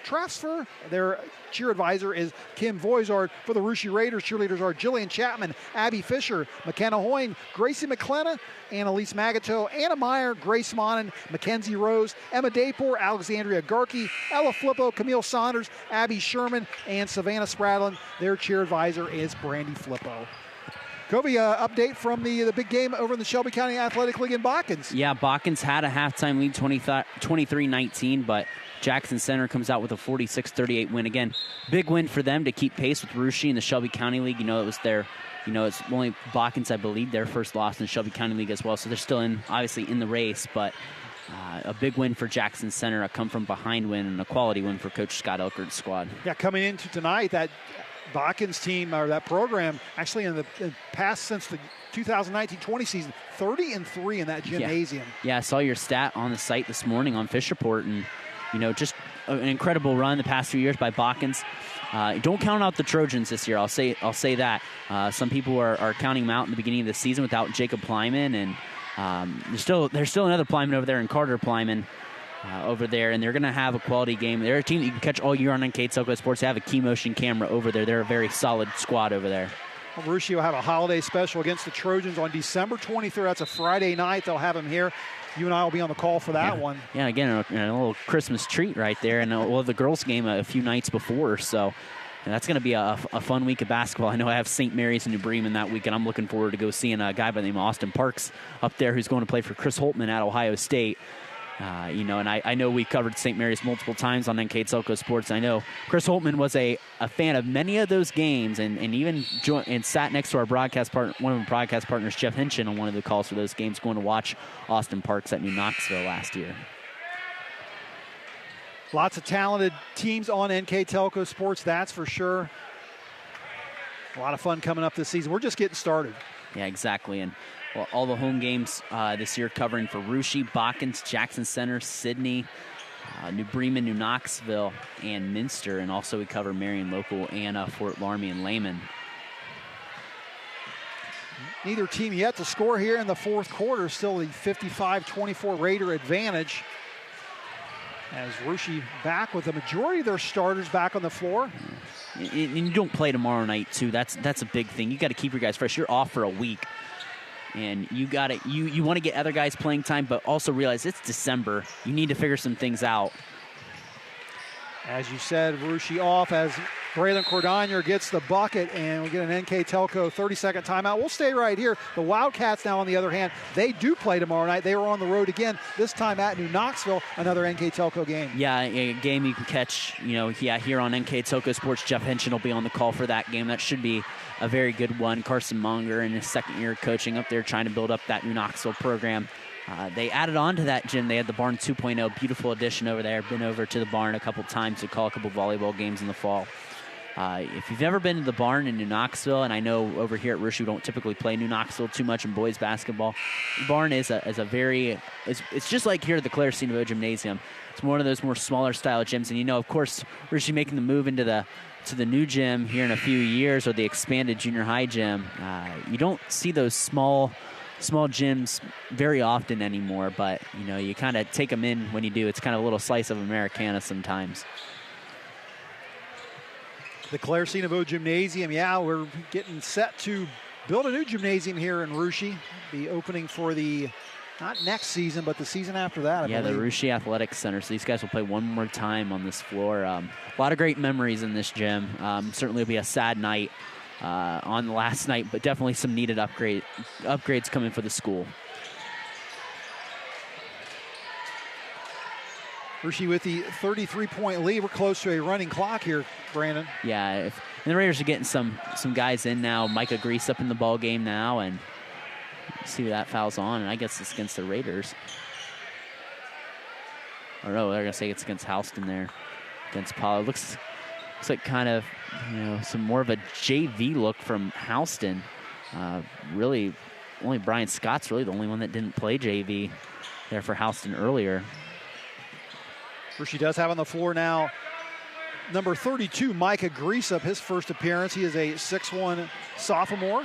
Trasfer. Their cheer advisor is Kim Voizard. For the Russia Raiders, cheerleaders are Jillian Chapman, Abby Fisher, McKenna Hoying, Gracie McClenna, Annalise Magato, Anna Meyer, Grace Monin, Mackenzie Rose, Emma Daypor, Alexandria Garkey, Ella Flippo, Camille Saunders, Abby Sherman, and Savannah Spradlin. Their cheer advisor is Brandy Flippo. Kobe, update from the big game over in the Shelby County Athletic League in Botkins. Yeah, Botkins had a halftime lead, 23-19, but Jackson Center comes out with a 46-38 win. Again, big win for them to keep pace with Russia in the Shelby County League. It was it's only Botkins, I believe, their first loss in the Shelby County League as well. So they're still obviously in the race, but a big win for Jackson Center, a come-from-behind win, and a quality win for Coach Scott Elkert's squad. Yeah, coming into tonight, that Botkins team, or that program, actually in the past since the 2019-20 season, 30-3 in that gymnasium. Yeah, I saw your stat on the site this morning on Fish Report, and just an incredible run the past few years by Botkins. Don't count out the Trojans this year. I'll say that. Some people are counting them out in the beginning of the season without Jacob Plyman, and there's still another Plyman over there, and Carter Plyman over there, and they're going to have a quality game. They're a team that you can catch all year on NKTelco Sports. They have a key motion camera over there. They're a very solid squad over there. Well, Russia will have a holiday special against the Trojans on December 23rd. That's a Friday night. They'll have them here. You and I will be on the call for that one. Yeah, again, a little Christmas treat right there. And we'll have the girls' game a few nights before. So that's going to be a fun week of basketball. I know I have St. Mary's and New Bremen that week, and I'm looking forward to go seeing a guy by the name of Austin Parks up there who's going to play for Chris Holtman at Ohio State. And I know we covered St. Mary's multiple times on NKTelco Sports. I know Chris Holtman was a fan of many of those games, and even sat next to our broadcast partner, one of our broadcast partners, Jeff Hinchin, on one of the calls for those games, going to watch Austin Parks at New Knoxville last year. Lots of talented teams on NKTelco Sports, that's for sure. A lot of fun coming up this season. We're just getting started. Yeah, exactly. And all the home games this year covering for Russia, Botkins, Jackson Center, Sydney, New Bremen, New Knoxville, and Minster, and also we cover Marion Local, Anna, Fort Laramie, and Lehman. Neither team yet to score here in the fourth quarter. Still the 55-24 Raider advantage. As Russia back with the majority of their starters back on the floor. And you don't play tomorrow night too. That's a big thing. You got to keep your guys fresh. You're off for a week, and you want to get other guys playing time, but also realize it's December. You need to figure some things out. As you said, Russia off as Braylon Cordonier gets the bucket, and we get an NKTelco 30-second timeout. We'll stay right here. The Wildcats now, on the other hand, they do play tomorrow night. They were on the road again, this time at New Knoxville, another NKTelco game. Yeah, a game you can catch, here on NKTelco Sports. Jeff Henson will be on the call for that game. That should be a very good one. Carson Munger in his second year coaching up there, trying to build up that New Knoxville program. They added on to that gym. They had the Barn 2.0, beautiful addition over there. Been over to the Barn a couple times to call a couple volleyball games in the fall. If you've never been to the Barn in New Knoxville, and I know over here at Russia we don't typically play New Knoxville too much in boys basketball, the Barn is a very, it's just like here at the Claire Cinevo Gymnasium. It's one of those more smaller style gyms, and of course, Russia making the move into the new gym here in a few years, or the expanded junior high gym. You don't see those small gyms very often anymore, but you kind of take them in when you do. It's kind of a little slice of Americana sometimes. The Claire Cinevo Gymnasium, we're getting set to build a new gymnasium here in Russia. The opening for the, not next season, but the season after that, I believe. The Russia Athletic Center. So these guys will play one more time on this floor. A lot of great memories in this gym. Certainly will be a sad night on the last night, but definitely some needed upgrades coming for the school. Russia with the 33-point lead. We're close to a running clock here, Brandon. Yeah, and the Raiders are getting some guys in now. Micah Grease up in the ball game now, and see who that foul's on, and I guess it's against the Raiders. Or no, they're going to say it's against Houston there, against Paul. It looks like kind of, some more of a JV look from Houston. Really, only Brian Scott's really the only one that didn't play JV there for Houston earlier. Russia does have on the floor now number 32, Micah Greasup, his first appearance. He is a 6'1 sophomore.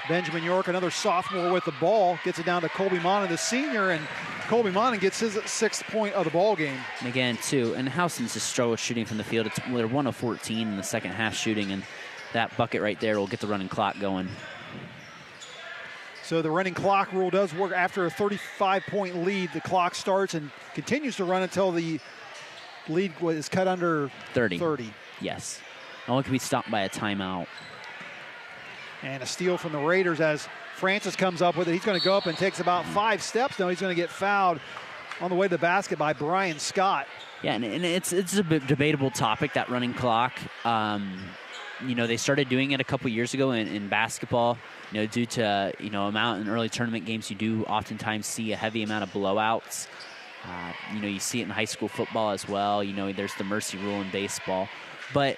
Benjamin York, another sophomore with the ball, gets it down to Colby Monin, the senior, and Colby Monin gets his 6th point of the ball game. And again, too, and Houston's just struggled shooting from the field. They're 1 of 14 in the second half shooting, and that bucket right there will get the running clock going. So the running clock rule does work. After a 35-point lead, the clock starts and continues to run until the lead is cut under 30. Yes. Only can be stopped by a timeout. And a steal from the Raiders as Francis comes up with it. He's going to go up and takes about 5 steps. Now he's going to get fouled on the way to the basket by Brian Scott. Yeah, and it's a bit debatable topic, that running clock. They started doing it a couple years ago in basketball. Due to amount in early tournament games, you do oftentimes see a heavy amount of blowouts. You see it in high school football as well. There's the mercy rule in baseball, but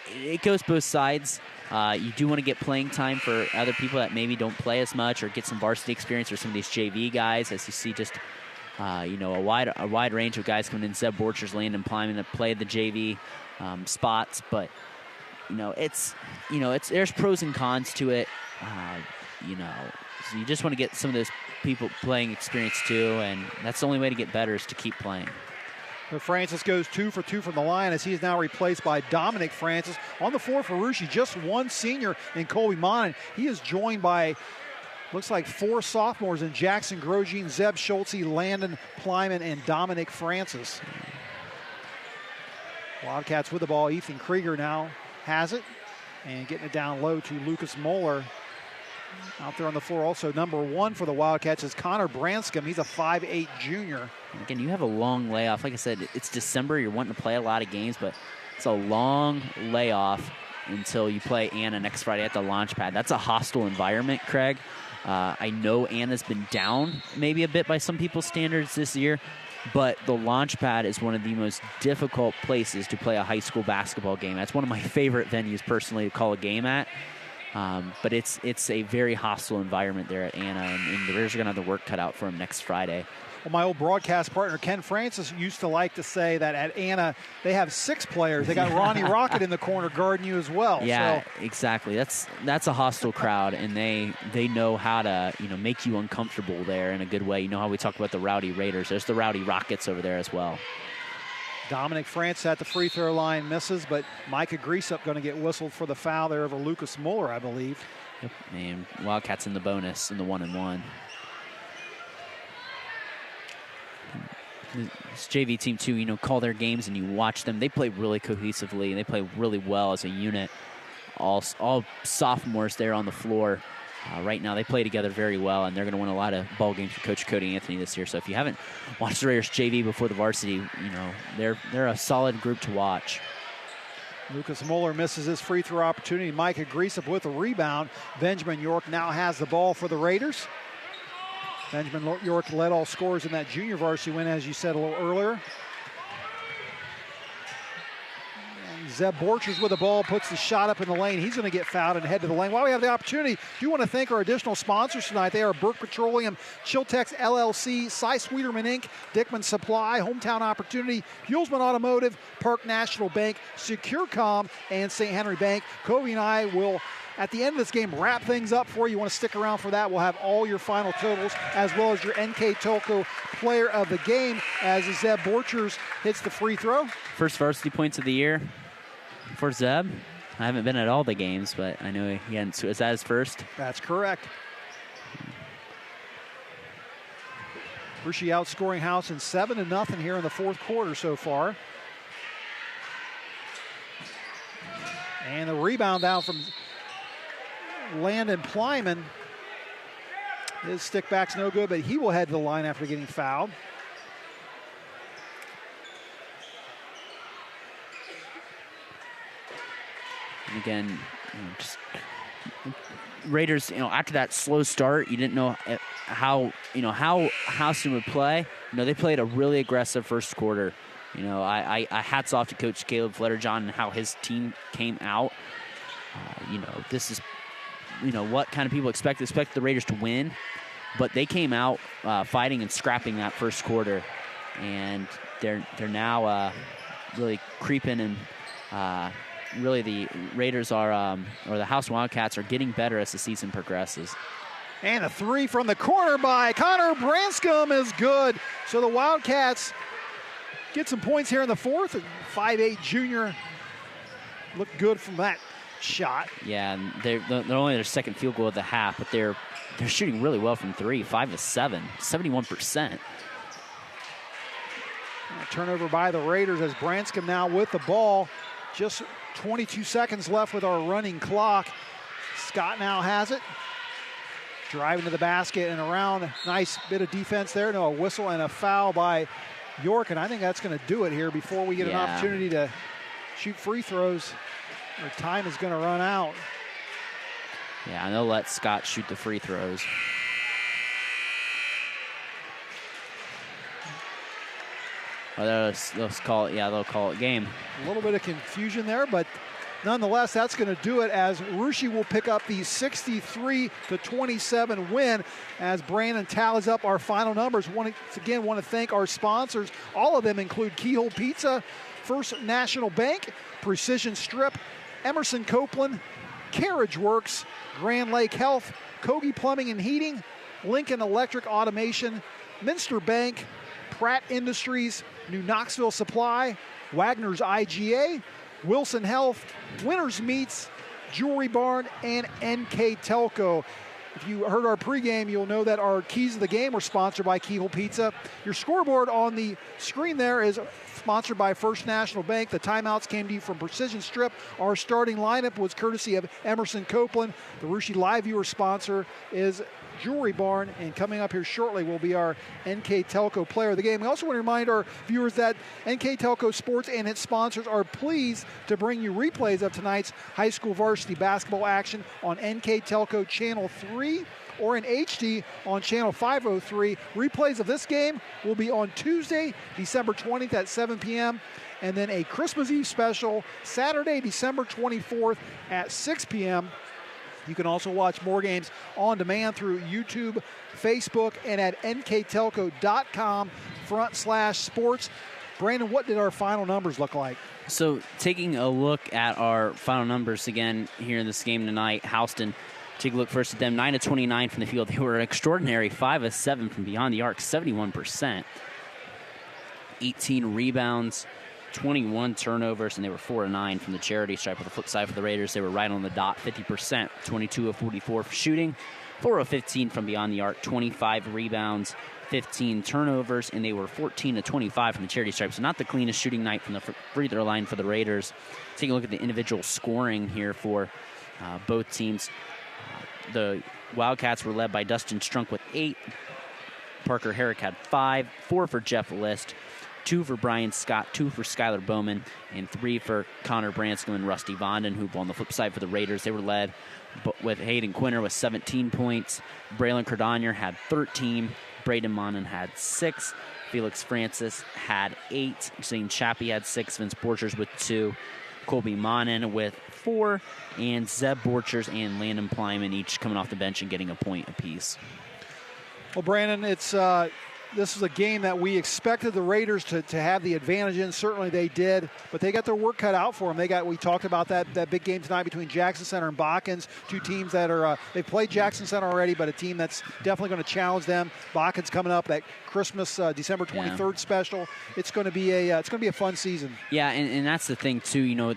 it goes both sides. You do want to get playing time for other people that maybe don't play as much, or get some varsity experience, or some of these JV guys, as you see just a wide range of guys coming in. Zeb Borchers, Landon Plyman that played the JV spots, but there's pros and cons to it. So you just want to get some of those people playing experience too, and that's the only way to get better, is to keep playing. So Francis goes 2 for 2 from the line as he is now replaced by Dominic Francis. On the floor for Russia, just one senior in Colby Monin. He is joined by, looks like 4 sophomores in Jackson Grosjean, Zeb Schultze, Landon Plyman, and Dominic Francis. Wildcats with the ball. Ethan Krieger now has it, and getting it down low to Lucas Moeller. Out there on the floor also, number 1 for the Wildcats is Connor Branscombe. He's a 5'8 junior. And again, you have a long layoff. Like I said, it's December. You're wanting to play a lot of games, but it's a long layoff until you play Anna next Friday at the launch pad. That's a hostile environment, Craig. I know Anna's been down maybe a bit by some people's standards this year, but the launch pad is one of the most difficult places to play a high school basketball game. That's one of my favorite venues personally to call a game at. But it's a very hostile environment there at Anna, and the Raiders are going to have the work cut out for them next Friday. Well, my old broadcast partner, Ken Francis, used to like to say that at Anna, they have 6 players. They got Ronnie Rocket in the corner guarding you as well. Yeah, exactly. That's a hostile crowd, and they know how to, make you uncomfortable there in a good way. You know how we talked about the Rowdy Raiders. There's the Rowdy Rockets over there as well. Dominic France at the free throw line misses, but Micah Greasup going to get whistled for the foul there over Lucas Muller, I believe. Yep. And Wildcats in the bonus in the 1-and-1. This JV team too, call their games and you watch them. They play really cohesively and they play really well as a unit. All sophomores there on the floor right now. They play together very well, and they're going to win a lot of ball games for Coach Cody Anthony this year. So if you haven't watched the Raiders JV before the varsity, they're a solid group to watch. Lucas Muller misses his free throw opportunity. Micah Greasup with a rebound. Benjamin York now has the ball for the Raiders. Benjamin York led all scorers in that junior varsity win, as you said a little earlier. And Zeb Borchers with the ball, puts the shot up in the lane. He's going to get fouled and head to the lane. While we have the opportunity, do want to thank our additional sponsors tonight. They are Burke Petroleum, Chiltex LLC, Cy Sweeterman Inc., Dickman Supply, Hometown Opportunity, Hulsman Automotive, Park National Bank, SecureCom, and St. Henry Bank. Covey and I will, at the end of this game, wrap things up for you. You want to stick around for that. We'll have all your final totals as well as your NKTelco player of the game as Zeb Borchers hits the free throw. First varsity points of the year for Zeb. I haven't been at all the games, but I know he hadn't. Is that his first? That's correct. Russia outscoring Houston 7-0 here in the fourth quarter so far. And the rebound down from Landon Plyman. His stick back's no good, but he will head to the line after getting fouled. And again, just Raiders, after that slow start, you didn't know how Houston would play. They played a really aggressive first quarter. I hats off to Coach Caleb Fletterjohn and how his team came out. This is what kind of people expect the Raiders to win, but they came out fighting and scrapping that first quarter, and they're now really creeping, and really the Raiders are or the House Wildcats are getting better as the season progresses. And a three from the corner by Connor Branscombe is good. So the Wildcats get some points here in the fourth. 5'8" junior looked good from that shot. Yeah, and they're only their second field goal of the half, but they're shooting really well from three, 5 of 7, 71%. Turnover by the Raiders as Branscombe now with the ball. Just 22 seconds left with our running clock. Scott now has it. Driving to the basket and around. Nice bit of defense there. No, a whistle and a foul by York, and I think that's going to do it here before we get an opportunity to shoot free throws. Our time is going to run out. Yeah, and they'll let Scott shoot the free throws. They'll call it game. A little bit of confusion there, but nonetheless, that's going to do it as Russia will pick up the 63-27 win as Brandon tallies up our final numbers. Once again, want to thank our sponsors. All of them include Keyhole Pizza, First National Bank, Precision Strip, Emerson Copeland, Carriage Works, Grand Lake Health, Kogi Plumbing and Heating, Lincoln Electric Automation, Minster Bank, Pratt Industries, New Knoxville Supply, Wagner's IGA, Wilson Health, Winners Meats, Jewelry Barn, and NKTelco. If you heard our pregame, you'll know that our keys of the game were sponsored by Keyhole Pizza. Your scoreboard on the screen there is sponsored by First National Bank. The timeouts came to you from Precision Strip. Our starting lineup was courtesy of Emerson Copeland. The Russia Live Viewer sponsor is Jewelry Barn, and coming up here shortly will be our NKTelco player of the game. We also want to remind our viewers that NKTelco Sports and its sponsors are pleased to bring you replays of tonight's high school varsity basketball action on NKTelco Channel 3 or in HD on Channel 503. Replays of this game will be on Tuesday, December 20th at 7 p.m., and then a Christmas Eve special Saturday, December 24th at 6 p.m. You can also watch more games on demand through YouTube, Facebook, and at nktelco.com/sports. Brandon, what did our final numbers look like? So taking a look at our final numbers again here in this game tonight, Houston, take a look first at them, 9 of 29 from the field. They were extraordinary, 5 of 7 from beyond the arc, 71%. 18 rebounds, 21 turnovers, and they were 4 of 9 from the charity stripe. On the flip side for the Raiders, they were right on the dot, 50%, 22 of 44 for shooting, 4 of 15 from beyond the arc, 25 rebounds, 15 turnovers, and they were 14 of 25 from the charity stripe. So not the cleanest shooting night from the free throw line for the Raiders. Taking a look at the individual scoring here for both teams. The Wildcats were led by Dustin Strunk with 8. Parker Herrick had 5, 4 for Jeff List, 2 for Brian Scott, 2 for Skylar Bowman, and 3 for Connor Branscombe and Rusty Vondon, who on the flip side for the Raiders, they were led with Hayden Quinter with 17 points. Braylon Cardonier had 13. Braden Monin had 6. Felix Francis had 8. Zane Chappie had 6. Vince Borchers with 2. Colby Monin with 4. And Zeb Borchers and Landon Plyman each coming off the bench and getting a point apiece. Well, Brandon, this is a game that we expected the Raiders to have the advantage in. Certainly they did, but they got their work cut out for them. We talked about that big game tonight between Jackson Center and Botkins, two teams that are they've played Jackson Center already, but a team that's definitely going to challenge them. Botkins coming up, that Christmas December 23rd special. It's going to be a fun season. Yeah, and that's the thing too. You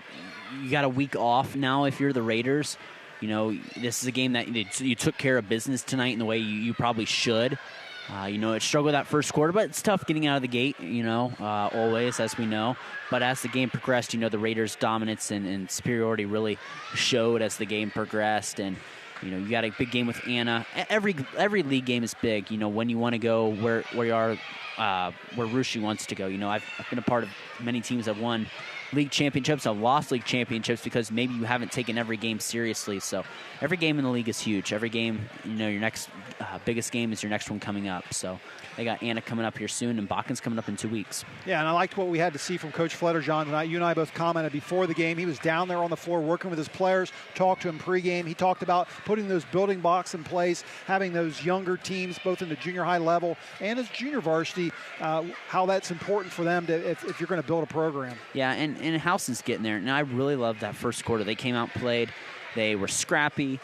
got a week off now if you're the Raiders. This is a game that you took care of business tonight in the way you probably should. It struggled that first quarter, but it's tough getting out of the gate, always, as we know. But as the game progressed, the Raiders' dominance and superiority really showed as the game progressed. And, you got a big game with Anna. Every league game is big, when you want to go where you are, where Rushi wants to go. I've been a part of many teams that won league championships. I've lost league championships because maybe you haven't taken every game seriously. So every game in the league is huge. Every game, your next biggest game is your next one coming up. So they got Anna coming up here soon and Botkins coming up in 2 weeks. Yeah, and I liked what we had to see from Coach Fletterjohn tonight. You and I both commented before the game. He was down there on the floor working with his players, talked to him pregame. He talked about putting those building blocks in place, having those younger teams both in the junior high level and as junior varsity, how that's important for them if you're going to build a program. Yeah, and Houston's getting there. And I really loved that first quarter. They came out and played. They were scrappy.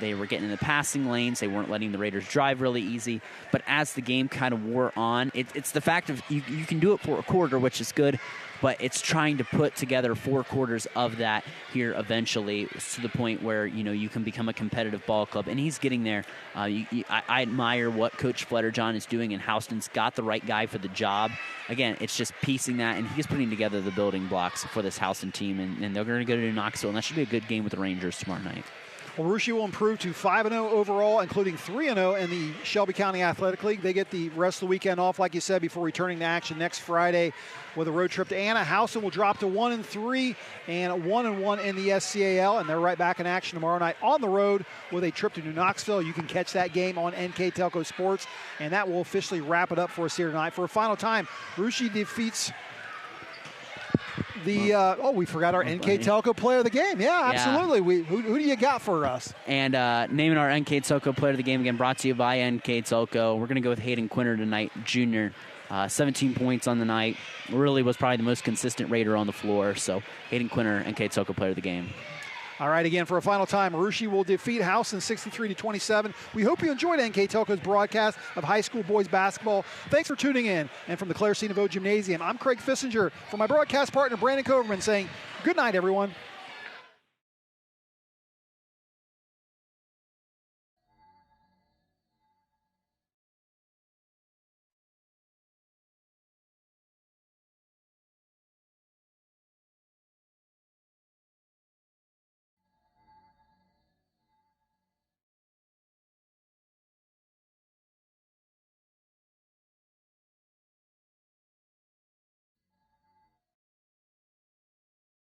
They were getting in the passing lanes. They weren't letting the Raiders drive really easy. But as the game kind of wore on, it's the fact of you can do it for a quarter, which is good, but it's trying to put together 4 quarters of that here eventually to the point where, you can become a competitive ball club. And he's getting there. I admire what Coach Fletterjohn is doing, and Houston's got the right guy for the job. Again, it's just piecing that, and he's putting together the building blocks for this Houston team, and they're going to go to Knoxville, and that should be a good game with the Rangers tomorrow night. Well, Rushi will improve to 5-0 overall, including 3-0 in the Shelby County Athletic League. They get the rest of the weekend off, like you said, before returning to action next Friday with a road trip to Anna. Houston will drop to 1-3 and 1-1 in the SCAL, and they're right back in action tomorrow night on the road with a trip to New Knoxville. You can catch that game on NKTelco Sports, and that will officially wrap it up for us here tonight. For a final time, Rushi defeats we forgot our NKTelco player of the game. Yeah, absolutely. Who do you got for us? And naming our NKTelco player of the game again, brought to you by NKTelco. We're going to go with Hayden Quinter tonight, junior. 17 points on the night. Really was probably the most consistent Raider on the floor. So Hayden Quinter, NKTelco player of the game. All right, again, for a final time, Rushi will defeat Houston 63-27. We hope you enjoyed NKTelco's broadcast of high school boys basketball. Thanks for tuning in. And from the Claire C. Naveau Gymnasium, I'm Craig Fissinger. For my broadcast partner, Brandon Coverman, saying good night, everyone.